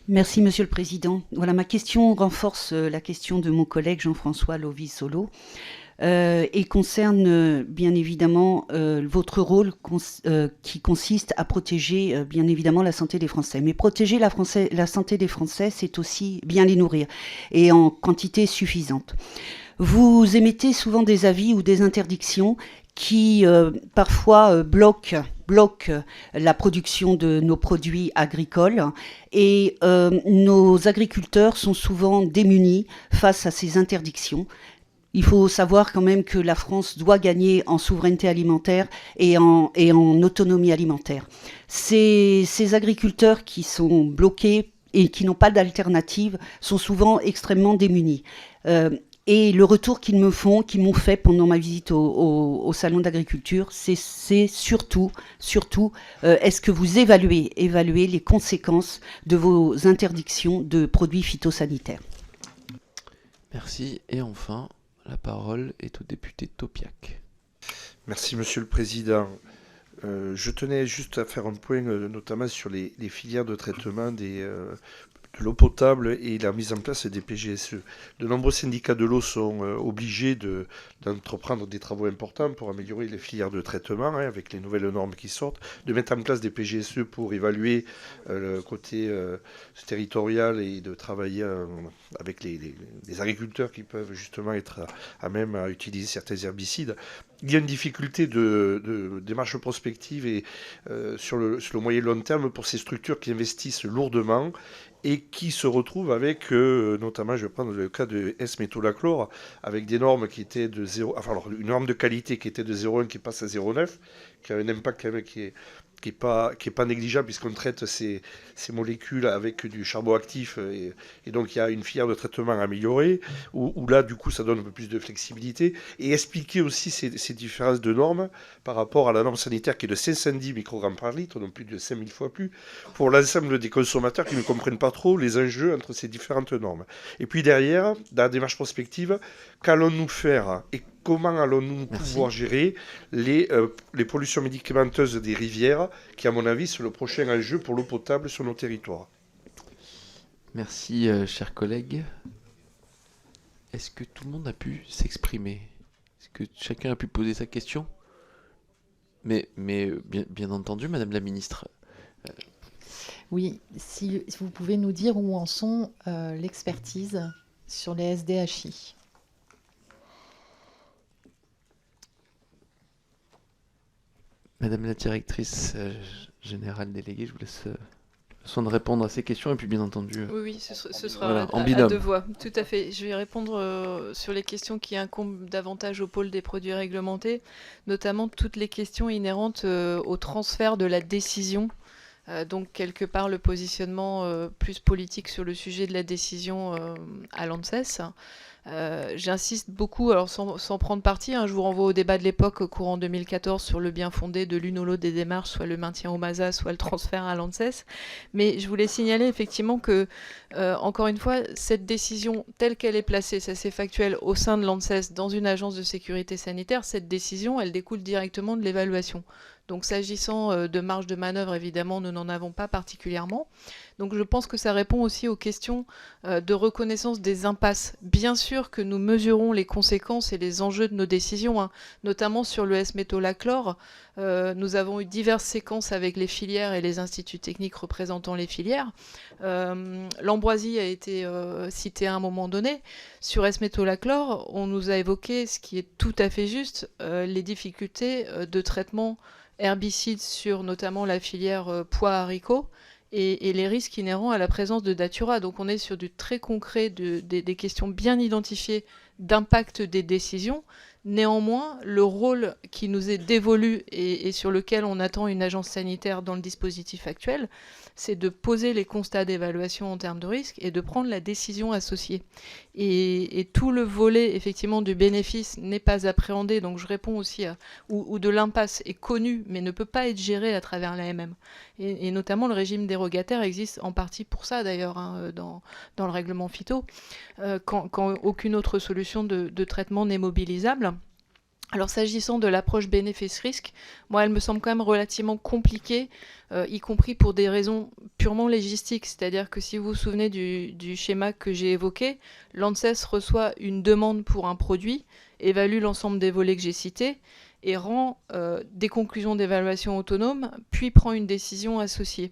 Merci, Monsieur le Président. Voilà, ma question renforce la question de mon collègue Jean-François Lovis-Solo. Et concerne bien évidemment votre rôle qui consiste à protéger bien évidemment la santé des Français. Mais protéger la santé des Français, c'est aussi bien les nourrir et en quantité suffisante. Vous émettez souvent des avis ou des interdictions qui parfois bloquent la production de nos produits agricoles et nos agriculteurs sont souvent démunis face à ces interdictions. Il faut savoir quand même que la France doit gagner en souveraineté alimentaire et en autonomie alimentaire. Ces agriculteurs qui sont bloqués et qui n'ont pas d'alternative sont souvent extrêmement démunis. Et le retour qu'ils m'ont fait pendant ma visite au salon d'agriculture, c'est surtout, est-ce que vous évaluez les conséquences de vos interdictions de produits phytosanitaires? Merci. Et enfin, la parole est au député Topiac. Merci, Monsieur le Président. Je tenais juste à faire un point, notamment sur les filières de traitement de l'eau potable et la mise en place des PGSE. De nombreux syndicats de l'eau sont obligés d'entreprendre des travaux importants pour améliorer les filières de traitement, avec les nouvelles normes qui sortent, de mettre en place des PGSE pour évaluer le côté territorial et de travailler avec les agriculteurs qui peuvent justement être à même à utiliser certains herbicides. Il y a une difficulté de démarche prospective et sur le moyen et long terme pour ces structures qui investissent lourdement et qui se retrouvent avec, notamment, je vais prendre le cas de S-métolachlore, avec des normes qui étaient de 0, enfin alors, une norme de qualité qui était de 0,1 qui passe à 0,9, qui a un impact quand même qui est pas négligeable puisqu'on traite ces molécules avec du charbon actif et donc il y a une filière de traitement améliorée où là du coup ça donne un peu plus de flexibilité et expliquer aussi ces différences de normes par rapport à la norme sanitaire qui est de 510 microgrammes par litre, donc plus de 5000 fois plus, pour l'ensemble des consommateurs qui ne comprennent pas trop les enjeux entre ces différentes normes. Et puis derrière, dans la démarche prospective, qu'allons-nous faire et comment allons-nous pouvoir gérer les pollutions médicamenteuses des rivières, qui, à mon avis, sont le prochain enjeu pour l'eau potable sur nos territoires. Merci, chers collègues. Est-ce que tout le monde a pu s'exprimer? Est-ce que chacun a pu poser sa question? Mais bien entendu, Madame la Ministre. Oui, si vous pouvez nous dire où en sont l'expertise sur les SDHI. Madame la directrice générale déléguée, je vous laisse le soin de répondre à ces questions et puis bien entendu... Oui, ce sera voilà, en à binôme. deux voix, tout à fait. Je vais répondre sur les questions qui incombent davantage au pôle des produits réglementés, notamment toutes les questions inhérentes au transfert de la décision. Donc quelque part le positionnement plus politique sur le sujet de la décision à l'ANSES. J'insiste beaucoup, alors sans prendre parti, je vous renvoie au débat de l'époque courant 2014 sur le bien fondé de l'une ou l'autre des démarches, soit le maintien au MASA, soit le transfert à l'ANSES. Mais je voulais signaler effectivement que, encore une fois, cette décision telle qu'elle est placée, ça c'est factuel, au sein de l'ANSES, dans une agence de sécurité sanitaire, cette décision, elle découle directement de l'évaluation Donc s'agissant de marge de manœuvre, évidemment, nous n'en avons pas particulièrement. Donc je pense que ça répond aussi aux questions de reconnaissance des impasses. Bien sûr que nous mesurons les conséquences et les enjeux de nos décisions, hein, notamment sur le S-métolachlore. Nous avons eu diverses séquences avec les filières et les instituts techniques représentant les filières. L'ambroisie a été citée à un moment donné. Sur S-métolachlore, on nous a évoqué, ce qui est tout à fait juste, les difficultés de traitement herbicides sur notamment la filière pois haricots et les risques inhérents à la présence de datura. Donc on est sur du très concret, des questions bien identifiées d'impact des décisions. Néanmoins, le rôle qui nous est dévolu et sur lequel on attend une agence sanitaire dans le dispositif actuel, c'est de poser les constats d'évaluation en termes de risque et de prendre la décision associée. Et tout le volet, effectivement, du bénéfice n'est pas appréhendé, donc je réponds aussi ou de l'impasse est connu, mais ne peut pas être géré à travers l'AMM. Et notamment, le régime dérogataire existe en partie pour ça, d'ailleurs, hein, dans le règlement phyto, quand aucune autre solution de traitement n'est mobilisable. Alors s'agissant de l'approche bénéfice-risque, moi elle me semble quand même relativement compliquée, y compris pour des raisons purement logistiques. C'est-à-dire que si vous vous souvenez du schéma que j'ai évoqué, l'ANSES reçoit une demande pour un produit, évalue l'ensemble des volets que j'ai cités et rend des conclusions d'évaluation autonomes, puis prend une décision associée.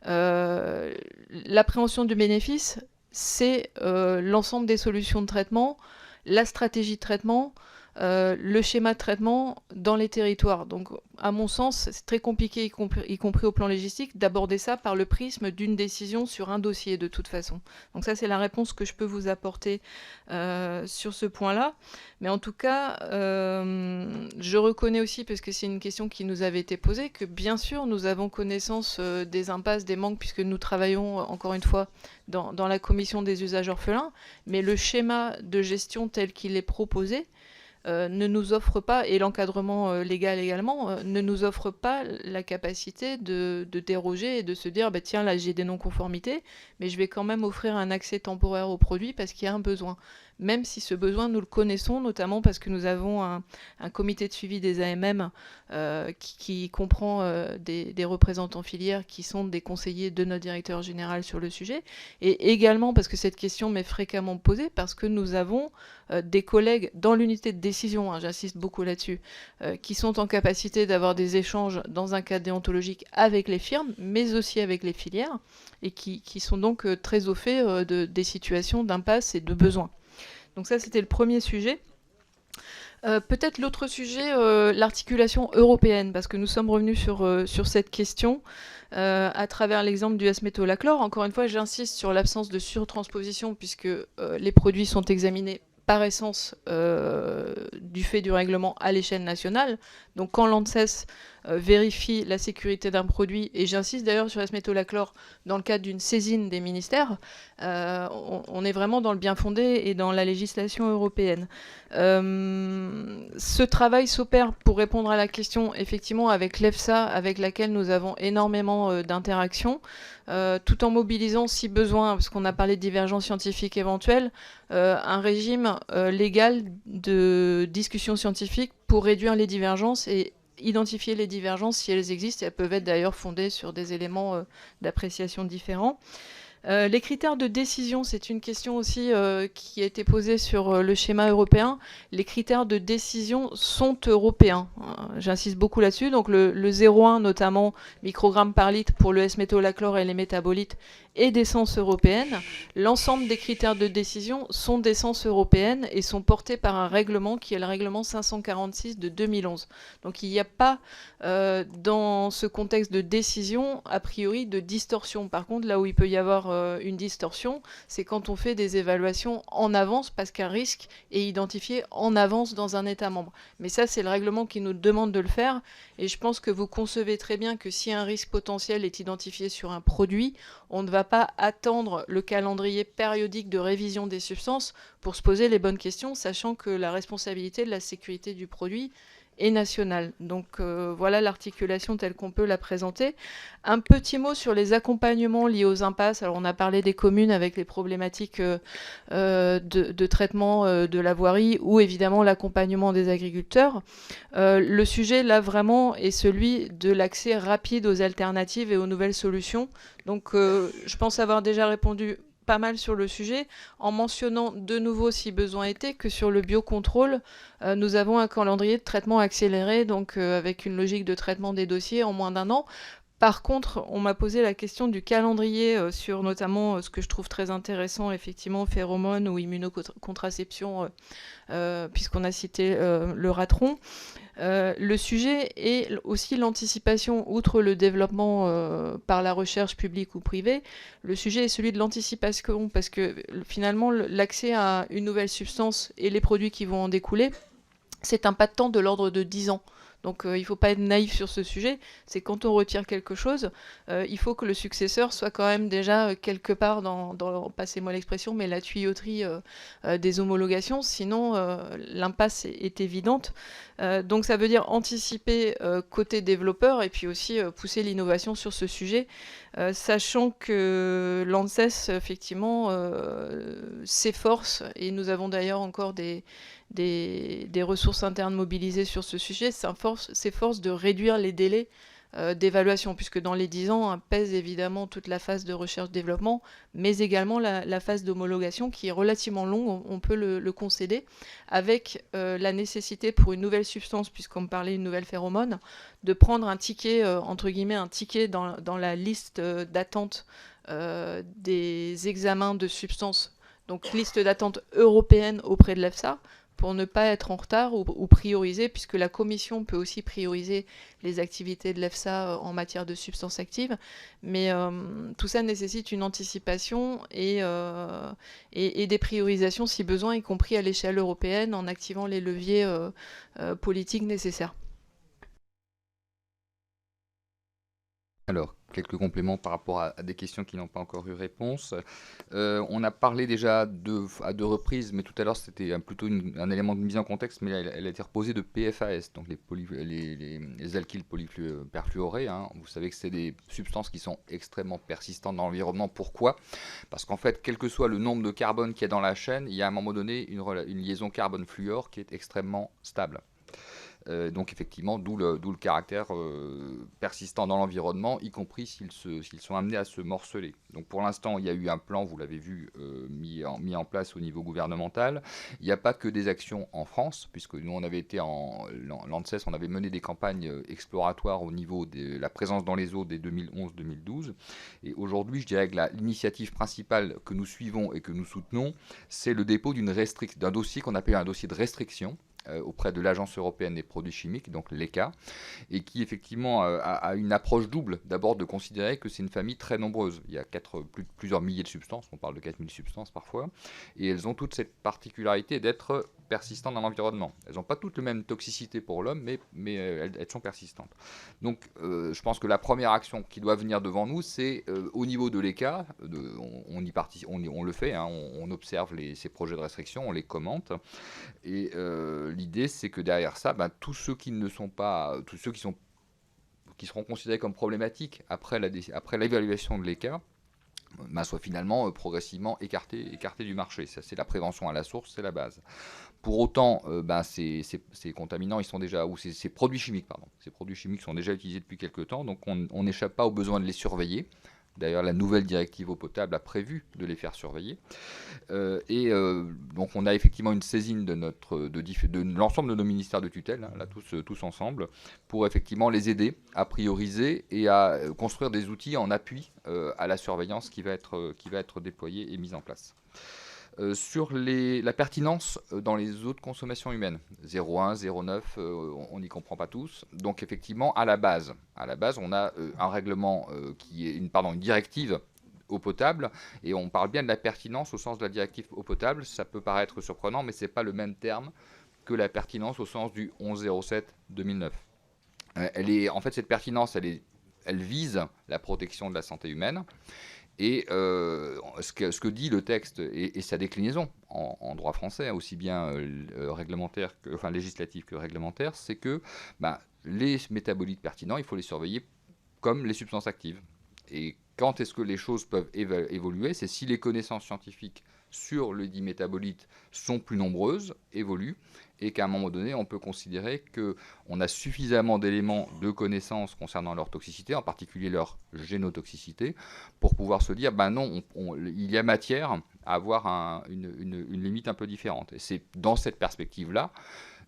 L'appréhension du bénéfice, c'est l'ensemble des solutions de traitement, la stratégie de traitement, le schéma de traitement dans les territoires. Donc, à mon sens, c'est très compliqué, y compris au plan logistique, d'aborder ça par le prisme d'une décision sur un dossier, de toute façon. Donc ça, c'est la réponse que je peux vous apporter sur ce point-là. Mais en tout cas, je reconnais aussi, parce que c'est une question qui nous avait été posée, que bien sûr, nous avons connaissance des impasses, des manques, puisque nous travaillons, encore une fois, dans la commission des usages orphelins, mais le schéma de gestion tel qu'il est proposé, ne nous offre pas, et l'encadrement légal également, ne nous offre pas la capacité de déroger et de se dire, bah, tiens, là j'ai des non-conformités, mais je vais quand même offrir un accès temporaire au produit parce qu'il y a un besoin. Même si ce besoin, nous le connaissons, notamment parce que nous avons un comité de suivi des AMM qui comprend des représentants filières qui sont des conseillers de notre directeur général sur le sujet, et également parce que cette question m'est fréquemment posée, parce que nous avons des collègues dans l'unité de décision, hein, j'insiste beaucoup là-dessus, qui sont en capacité d'avoir des échanges dans un cadre déontologique avec les firmes, mais aussi avec les filières, et qui sont donc très au fait des situations d'impasse et de besoins. Donc ça, c'était le premier sujet. Peut-être l'autre sujet, l'articulation européenne, parce que nous sommes revenus sur cette question à travers l'exemple du S-métolachlore. Encore une fois, j'insiste sur l'absence de surtransposition, puisque les produits sont examinés par essence du fait du règlement à l'échelle nationale. Donc quand l'ANSES vérifie la sécurité d'un produit, et j'insiste d'ailleurs sur S-métolachlore dans le cadre d'une saisine des ministères, on est vraiment dans le bien fondé et dans la législation européenne. Ce travail s'opère, pour répondre à la question, effectivement avec l'EFSA, avec laquelle nous avons énormément d'interactions, tout en mobilisant, si besoin, parce qu'on a parlé de divergences scientifiques éventuelles, un régime légal de discussion scientifique pour réduire les divergences et identifier les divergences si elles existent, et elles peuvent être d'ailleurs fondées sur des éléments d'appréciation différents. Les critères de décision, c'est une question aussi qui a été posée sur le schéma européen. Les critères de décision sont européens. J'insiste beaucoup là-dessus. Donc le 0,1 notamment, microgrammes par litre pour le S-métolachlore et les métabolites, est d'essence européenne. L'ensemble des critères de décision sont d'essence européenne et sont portés par un règlement qui est le règlement 546 de 2011. Donc il n'y a pas dans ce contexte de décision, a priori, de distorsion. Par contre, là où il peut y avoir une distorsion, c'est quand on fait des évaluations en avance parce qu'un risque est identifié en avance dans un État membre. Mais ça, c'est le règlement qui nous demande de le faire, et je pense que vous concevez très bien que si un risque potentiel est identifié sur un produit, on ne va pas attendre le calendrier périodique de révision des substances pour se poser les bonnes questions, sachant que la responsabilité de la sécurité du produit et nationale. Donc voilà l'articulation telle qu'on peut la présenter. Un petit mot sur les accompagnements liés aux impasses. Alors on a parlé des communes avec les problématiques de traitement de la voirie ou évidemment l'accompagnement des agriculteurs. Le sujet là vraiment est celui de l'accès rapide aux alternatives et aux nouvelles solutions. Donc je pense avoir déjà répondu pas mal sur le sujet, en mentionnant de nouveau, si besoin était, que sur le biocontrôle, nous avons un calendrier de traitement accéléré, donc avec une logique de traitement des dossiers en moins d'1 an. Par contre, on m'a posé la question du calendrier sur notamment ce que je trouve très intéressant, effectivement, phéromones ou immunocontraception, puisqu'on a cité le ratron. Le sujet est aussi l'anticipation, outre le développement par la recherche publique ou privée, le sujet est celui de l'anticipation, parce que finalement, l'accès à une nouvelle substance et les produits qui vont en découler, c'est un pas de temps de l'ordre de 10 ans. Donc il ne faut pas être naïf sur ce sujet, c'est quand on retire quelque chose, il faut que le successeur soit quand même déjà quelque part dans passez-moi l'expression, mais la tuyauterie des homologations, sinon l'impasse est évidente. Donc ça veut dire anticiper côté développeur et puis aussi pousser l'innovation sur ce sujet, sachant que l'ANSES effectivement s'efforce, et nous avons d'ailleurs encore des ressources internes mobilisées sur ce sujet, s'efforce de réduire les délais d'évaluation, puisque dans les 10 ans pèse évidemment toute la phase de recherche-développement, mais également la phase d'homologation qui est relativement longue, on peut le concéder, avec la nécessité pour une nouvelle substance, puisqu'on me parlait d'une nouvelle phéromone, de prendre un ticket, entre guillemets, un ticket dans la liste d'attente des examens de substances, donc liste d'attente européenne auprès de l'EFSA, pour ne pas être en retard ou prioriser, puisque la Commission peut aussi prioriser les activités de l'EFSA en matière de substances actives. Mais tout ça nécessite une anticipation et des priorisations si besoin, y compris à l'échelle européenne, en activant les leviers politiques nécessaires. Alors, quelques compléments par rapport à des questions qui n'ont pas encore eu réponse. On a parlé déjà à deux reprises, mais tout à l'heure c'était plutôt un élément de mise en contexte, mais elle a été reposée de PFAS, donc les alkyles polyperfluorés. Hein. Vous savez que c'est des substances qui sont extrêmement persistantes dans l'environnement. Pourquoi ? Parce qu'en fait, quel que soit le nombre de carbone qu'il y a dans la chaîne, il y a à un moment donné une liaison carbone-fluor qui est extrêmement stable. Donc effectivement, d'où le caractère persistant dans l'environnement, y compris s'ils sont amenés à se morceler. Donc pour l'instant, il y a eu un plan, vous l'avez vu, mis en place au niveau gouvernemental. Il n'y a pas que des actions en France, puisque nous, on avait été l'ANSES, on avait mené des campagnes exploratoires au niveau de la présence dans les eaux dès 2011-2012. Et aujourd'hui, je dirais que l'initiative principale que nous suivons et que nous soutenons, c'est le dépôt d'un dossier qu'on appelle un dossier de restriction, auprès de l'Agence européenne des produits chimiques, donc l'ECHA, et qui effectivement a une approche double. D'abord de considérer que c'est une famille très nombreuse. Il y a plusieurs milliers de substances, on parle de 4000 substances parfois, et elles ont toute cette particularité d'être persistantes dans l'environnement. Elles n'ont pas toutes la même toxicité pour l'homme, mais elles sont persistantes. Donc je pense que la première action qui doit venir devant nous, c'est au niveau de l'ECHA, on le fait, hein, on observe ces projets de restriction, on les commente, et l'idée c'est que derrière ça, tous ceux qui seront considérés comme problématiques après l'évaluation de l'ECHA, soient finalement progressivement écartés du marché. Ça, c'est la prévention à la source, c'est la base. Pour autant, ces contaminants, ils sont déjà, ou ces produits chimiques, ces produits chimiques sont déjà utilisés depuis quelques temps, donc on n'échappe pas au besoin de les surveiller. D'ailleurs, la nouvelle directive eau potable a prévu de les faire surveiller. Donc, on a effectivement une saisine de l'ensemble de nos ministères de tutelle, hein, là, tous ensemble, pour effectivement les aider à prioriser et à construire des outils en appui à la surveillance qui va être déployée et mise en place. Sur la pertinence dans les eaux de consommation humaine, 0,1, 0,9, on n'y comprend pas tous. Donc effectivement, à la base, on a un règlement qui est une directive eau potable, et on parle bien de la pertinence au sens de la directive eau potable. Ça peut paraître surprenant, mais ce n'est pas le même terme que la pertinence au sens du 1107-2009. En fait, cette pertinence, elle vise la protection de la santé humaine. Et ce que dit le texte et sa déclinaison en droit français, aussi bien réglementaire enfin législatif que réglementaire, c'est que les métabolites pertinents, il faut les surveiller comme les substances actives. Et quand est-ce que les choses peuvent évoluer? C'est si les connaissances scientifiques sur le dit métabolite sont plus nombreuses, évoluent, et qu'à un moment donné, on peut considérer qu'on a suffisamment d'éléments de connaissances concernant leur toxicité, en particulier leur génotoxicité, pour pouvoir se dire, non, il y a matière à avoir une limite un peu différente. Et c'est dans cette perspective-là,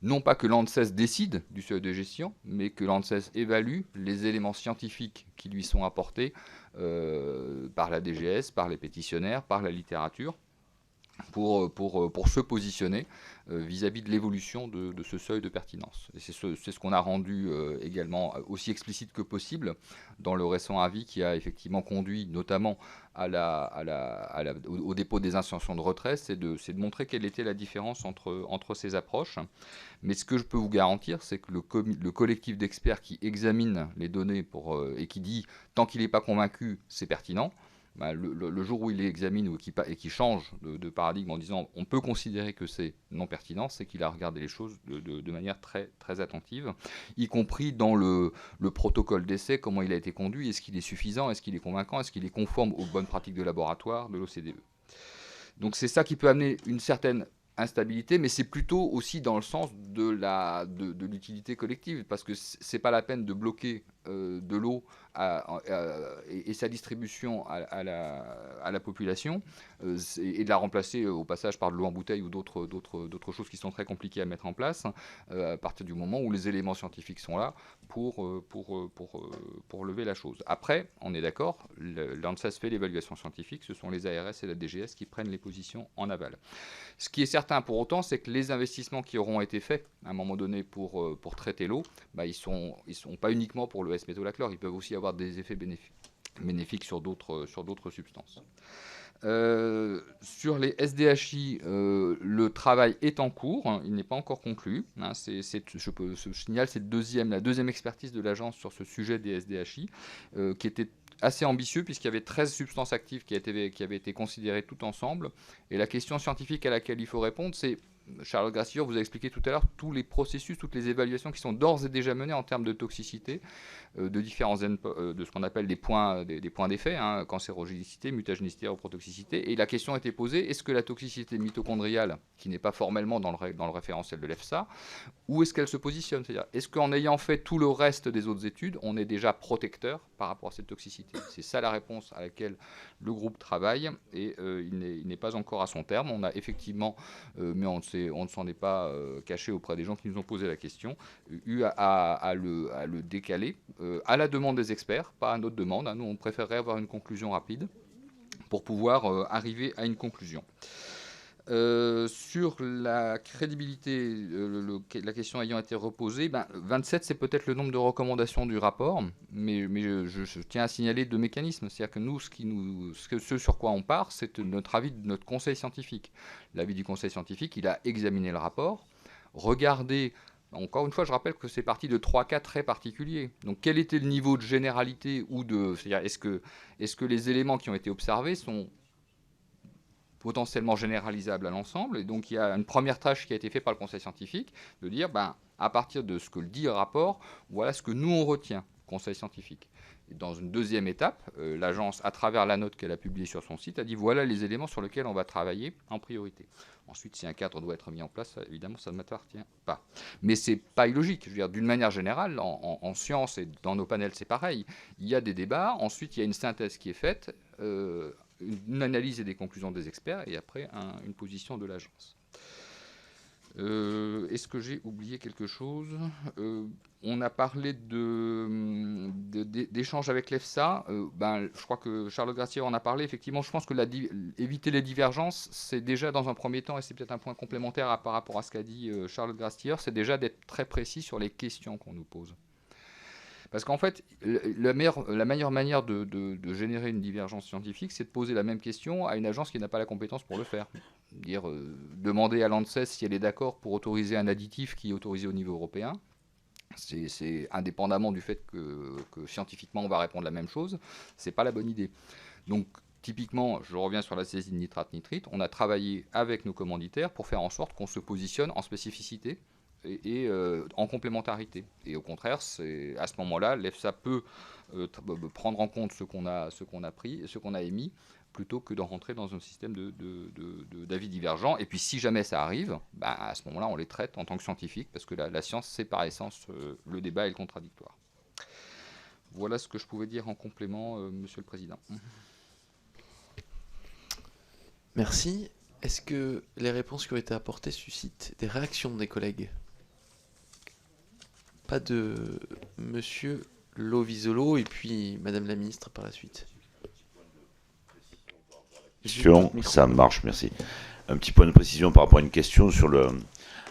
non pas que l'ANSES décide du seuil de gestion, mais que l'ANSES évalue les éléments scientifiques qui lui sont apportés par la DGS, par les pétitionnaires, par la littérature, pour se positionner vis-à-vis de l'évolution de ce seuil de pertinence. Et c'est ce qu'on a rendu également aussi explicite que possible dans le récent avis qui a effectivement conduit notamment au dépôt des injonctions de retrait, c'est de montrer quelle était la différence entre ces approches. Mais ce que je peux vous garantir, c'est que le collectif d'experts qui examine les données et qui dit tant qu'il n'est pas convaincu, c'est pertinent, le jour où il les examine et qui change de paradigme en disant on peut considérer que c'est non pertinent, c'est qu'il a regardé les choses de manière très, très attentive, y compris dans le protocole d'essai, comment il a été conduit, est-ce qu'il est suffisant, est-ce qu'il est convaincant, est-ce qu'il est conforme aux bonnes pratiques de laboratoire de l'OCDE. Donc c'est ça qui peut amener une certaine instabilité, mais c'est plutôt aussi dans le sens de l'utilité collective, parce que c'est pas la peine de bloquer de l'eau et sa distribution à la population et de la remplacer au passage par de l'eau en bouteille ou d'autres choses qui sont très compliquées à mettre en place à partir du moment où les éléments scientifiques sont là pour lever la chose. Après, on est d'accord, l'ANSES fait l'évaluation scientifique, ce sont les ARS et la DGS qui prennent les positions en aval. Ce qui est certain pour autant, c'est que les investissements qui auront été faits à un moment donné pour traiter l'eau, ils sont pas uniquement pour le S-métolachlore, ils peuvent aussi avoir des effets bénéfiques sur d'autres substances. Sur les SDHI, le travail est en cours, hein, il n'est pas encore conclu. Hein, je signale, c'est la deuxième expertise de l'agence sur ce sujet des SDHI, qui était assez ambitieux puisqu'il y avait 13 substances actives qui avaient été considérées toutes ensemble. Et la question scientifique à laquelle il faut répondre, c'est, Charles Grassier vous a expliqué tout à l'heure tous les processus, toutes les évaluations qui sont d'ores et déjà menées en termes de toxicité, de différents de ce qu'on appelle des points d'effet, hein, cancérogénicité, mutagénicité, reprotoxicité. Et la question a été posée, est-ce que la toxicité mitochondriale, qui n'est pas formellement dans le référentiel de l'EFSA, où est-ce qu'elle se positionne? C'est-à-dire, est-ce qu'en ayant fait tout le reste des autres études, on est déjà protecteur par rapport à cette toxicité? C'est ça la réponse à laquelle le groupe travaille, et il n'est pas encore à son terme. On a effectivement, mais on ne s'en est pas caché auprès des gens qui nous ont posé la question, eu à le décaler à la demande des experts, pas à notre demande. Nous, on préférerait avoir une conclusion rapide pour pouvoir arriver à une conclusion. Sur la crédibilité, la question ayant été reposée, 27, c'est peut-être le nombre de recommandations du rapport, mais je tiens à signaler deux mécanismes. C'est-à-dire que nous, ce sur quoi on part, c'est notre avis de notre conseil scientifique. L'avis du conseil scientifique, il a examiné le rapport, regardé. Encore une fois, je rappelle que c'est parti de 3 cas très particuliers. Donc, quel était le niveau de généralité c'est-à-dire, est-ce que les éléments qui ont été observés sont potentiellement généralisables à l'ensemble? Et donc, il y a une première tâche qui a été faite par le conseil scientifique, de dire, à partir de ce que le dit le rapport, voilà ce que nous, on retient, conseil scientifique. Et dans une deuxième étape, l'agence, à travers la note qu'elle a publiée sur son site, a dit, voilà les éléments sur lesquels on va travailler en priorité. Ensuite, si un cadre doit être mis en place, évidemment, ça ne m'appartient pas. Mais ce n'est pas illogique. Je veux dire, d'une manière générale, en science et dans nos panels, c'est pareil. Il y a des débats, ensuite, il y a une synthèse qui est faite, une analyse et des conclusions des experts, et après, une position de l'agence. Est-ce que j'ai oublié quelque chose? On a parlé d'échanges avec l'EFSA. Je crois que Charles Grassier en a parlé. Effectivement, je pense que éviter les divergences, c'est déjà dans un premier temps, et c'est peut-être un point complémentaire par rapport à ce qu'a dit Charles Grassier, c'est déjà d'être très précis sur les questions qu'on nous pose. Parce qu'en fait, la meilleure manière de générer une divergence scientifique, c'est de poser la même question à une agence qui n'a pas la compétence pour le faire. Demander à l'ANSES si elle est d'accord pour autoriser un additif qui est autorisé au niveau européen. C'est indépendamment du fait que scientifiquement on va répondre la même chose, c'est pas la bonne idée. Donc Typiquement, je reviens sur la saisie de nitrate-nitrite, on a travaillé avec nos commanditaires pour faire en sorte qu'on se positionne en spécificité et en complémentarité. Et au contraire, à ce moment-là, l'EFSA peut prendre en compte ce qu'on a émis, plutôt que d'en rentrer dans un système d'avis divergents. Et puis si jamais ça arrive, à ce moment-là, on les traite en tant que scientifiques, parce que la science, c'est par essence le débat et le contradictoire. Voilà ce que je pouvais dire en complément, Monsieur le Président. Merci. Est-ce que les réponses qui ont été apportées suscitent des réactions des collègues? Pas de Monsieur Lovisolo et puis Madame la Ministre par la suite. Ça marche, merci. Un petit point de précision par rapport à une question sur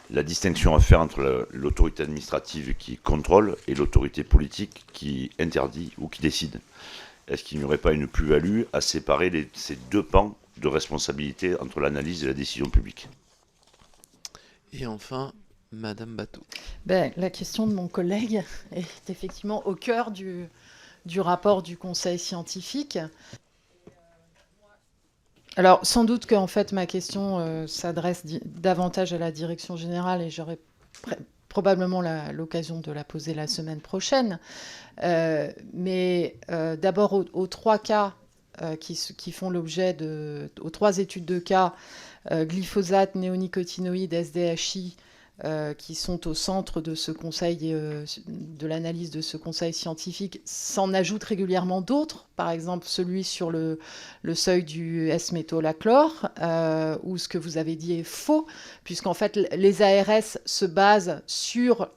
la distinction à faire entre l'autorité administrative qui contrôle et l'autorité politique qui interdit ou qui décide. Est-ce qu'il n'y aurait pas une plus-value à séparer ces deux pans de responsabilité entre l'analyse et la décision publique? Et enfin, Madame Bateau. La question de mon collègue est effectivement au cœur du rapport du Conseil scientifique. Alors, sans doute qu'en fait, ma question s'adresse davantage à la direction générale et j'aurai probablement l'occasion de la poser la semaine prochaine. Mais d'abord, aux trois cas qui font l'objet aux trois études de cas, glyphosate, néonicotinoïdes, SDHI, qui sont au centre de ce conseil, de l'analyse de ce conseil scientifique, s'en ajoutent régulièrement d'autres, par exemple celui sur le seuil du S-métolachlore, où ce que vous avez dit est faux, puisqu'en fait les ARS se basent sur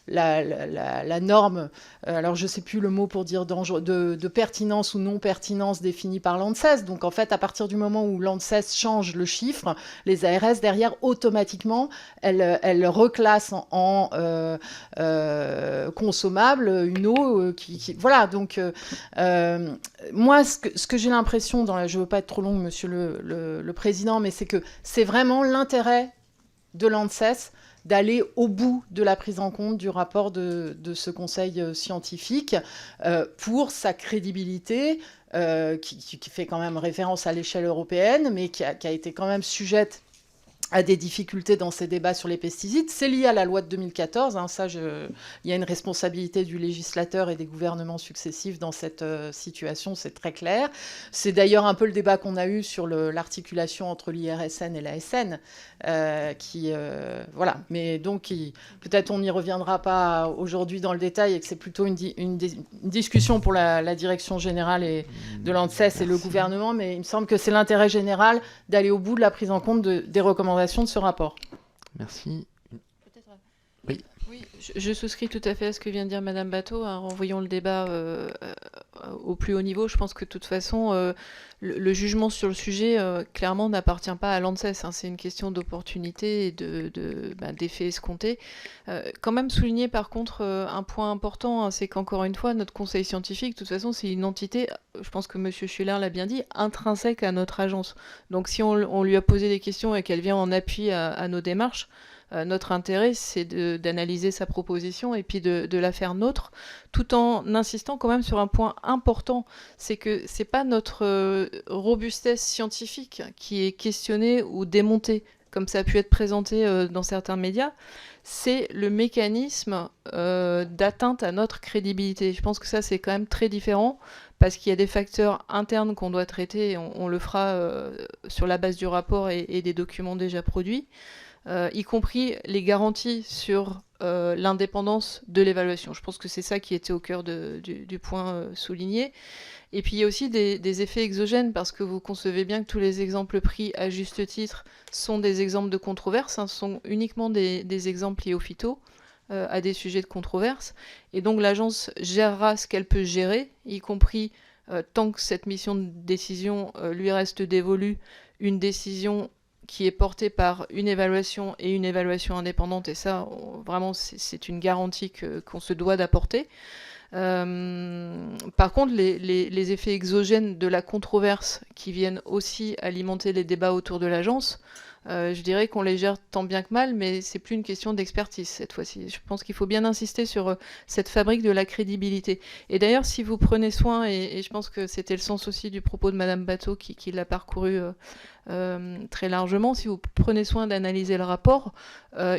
la norme, alors je ne sais plus le mot pour dire de pertinence ou non pertinence définie par l'ANSES. Donc en fait, à partir du moment où l'ANSES change le chiffre, les ARS derrière, automatiquement, elles reclassent en consommable une eau qui... Voilà, donc moi, ce que j'ai l'impression, je ne veux pas être trop longue, Monsieur le Président, mais c'est que c'est vraiment l'intérêt de l'ANSES d'aller au bout de la prise en compte du rapport de ce conseil scientifique pour sa crédibilité, qui fait quand même référence à l'échelle européenne, mais qui a été quand même sujette à des difficultés dans ces débats sur les pesticides. C'est lié à la loi de 2014. Il y a une responsabilité du législateur et des gouvernements successifs dans cette situation, c'est très clair. C'est d'ailleurs un peu le débat qu'on a eu sur l'articulation entre l'IRSN et l'ASN. Voilà. Mais donc, peut-être on n'y reviendra pas aujourd'hui dans le détail et que c'est plutôt une discussion pour la direction générale et de l'ANSES et le gouvernement. Mais il me semble que c'est l'intérêt général d'aller au bout de la prise en compte des recommandations de ce rapport. Merci. Oui, je souscris tout à fait à ce que vient de dire Madame Bateau. Renvoyons le débat au plus haut niveau. Je pense que de toute façon, le jugement sur le sujet, clairement, n'appartient pas à l'ANSES. C'est une question d'opportunité et d'effet escompté. Quand même souligner, par contre, un point important, c'est qu'encore une fois, notre conseil scientifique, de toute façon, c'est une entité, je pense que M. Schuller l'a bien dit, intrinsèque à notre agence. Donc si on lui a posé des questions et qu'elle vient en appui à nos démarches, notre intérêt, c'est d'analyser sa proposition et puis de la faire nôtre, tout en insistant quand même sur un point important, c'est que c'est pas notre robustesse scientifique qui est questionnée ou démontée, comme ça a pu être présenté dans certains médias, c'est le mécanisme d'atteinte à notre crédibilité. Je pense que ça, c'est quand même très différent, parce qu'il y a des facteurs internes qu'on doit traiter, et on le fera sur la base du rapport et des documents déjà produits, y compris les garanties sur l'indépendance de l'évaluation. Je pense que c'est ça qui était au cœur du point souligné. Et puis il y a aussi des effets exogènes, parce que vous concevez bien que tous les exemples pris à juste titre sont des exemples de controverse, sont uniquement des exemples liés au phyto, à des sujets de controverse. Et donc l'agence gérera ce qu'elle peut gérer, y compris tant que cette mission de décision lui reste dévolue, une décision qui est portée par une évaluation et une évaluation indépendante, et ça, vraiment, c'est une garantie qu'on se doit d'apporter. Par contre, les effets exogènes de la controverse qui viennent aussi alimenter les débats autour de l'agence, je dirais qu'on les gère tant bien que mal, mais c'est plus une question d'expertise cette fois-ci. Je pense qu'il faut bien insister sur cette fabrique de la crédibilité. Et d'ailleurs, si vous prenez soin, et je pense que c'était le sens aussi du propos de Madame Bateau qui l'a parcouru très largement, si vous prenez soin d'analyser le rapport,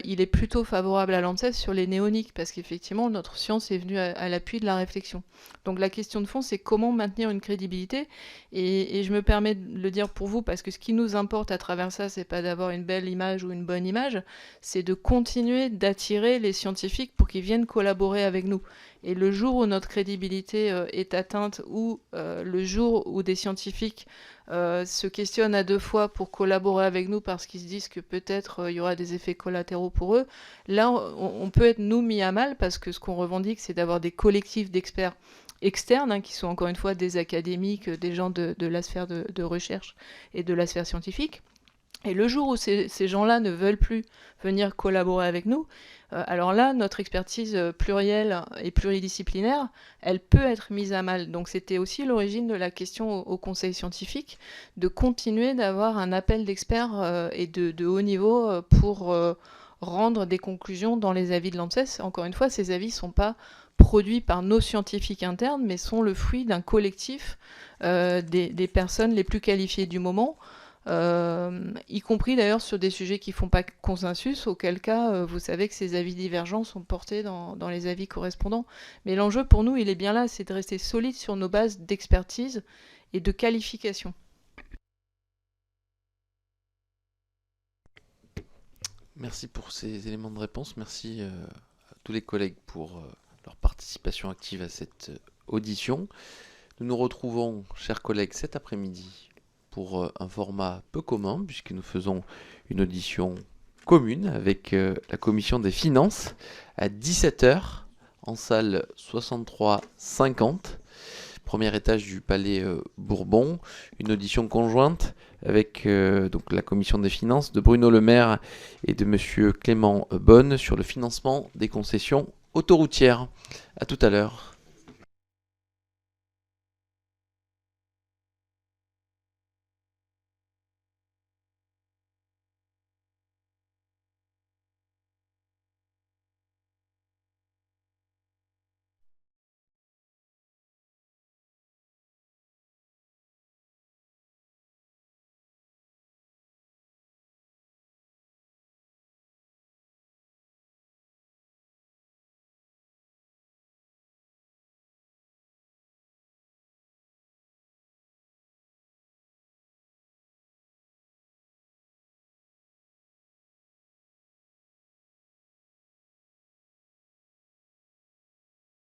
il est plutôt favorable à l'ANSES sur les néoniques, parce qu'effectivement, notre science est venue à l'appui de la réflexion. Donc la question de fond, c'est comment maintenir une crédibilité, et je me permets de le dire pour vous, parce que ce qui nous importe à travers ça, c'est pas d'avoir une belle image ou une bonne image, c'est de continuer d'attirer les scientifiques pour qu'ils viennent collaborer avec nous. Et le jour où notre crédibilité est atteinte, ou le jour où des scientifiques se questionnent à deux fois pour collaborer avec nous parce qu'ils se disent que peut-être il y aura des effets collatéraux pour eux, là on peut être nous mis à mal, parce que ce qu'on revendique, c'est d'avoir des collectifs d'experts externes, qui sont encore une fois des académiques, des gens de la sphère de recherche et de la sphère scientifique. Et le jour où ces gens-là ne veulent plus venir collaborer avec nous, alors là, notre expertise plurielle et pluridisciplinaire, elle peut être mise à mal. Donc c'était aussi l'origine de la question au Conseil scientifique, de continuer d'avoir un appel d'experts et de haut niveau pour rendre des conclusions dans les avis de l'ANSES. Encore une fois, ces avis ne sont pas produits par nos scientifiques internes, mais sont le fruit d'un collectif des personnes les plus qualifiées du moment, y compris d'ailleurs sur des sujets qui ne font pas consensus, auquel cas vous savez que ces avis divergents sont portés dans les avis correspondants. Mais l'enjeu pour nous, il est bien là, c'est de rester solide sur nos bases d'expertise et de qualification. Merci pour ces éléments de réponse. Merci à tous les collègues pour leur participation active à cette audition. Nous nous retrouvons, chers collègues, cet après-midi pour un format peu commun, puisque nous faisons une audition commune avec la Commission des Finances à 17h en salle 63-50, premier étage du Palais Bourbon. Une audition conjointe avec donc la Commission des Finances de Bruno Le Maire et de Monsieur Clément Bonne sur le financement des concessions autoroutières. À tout à l'heure.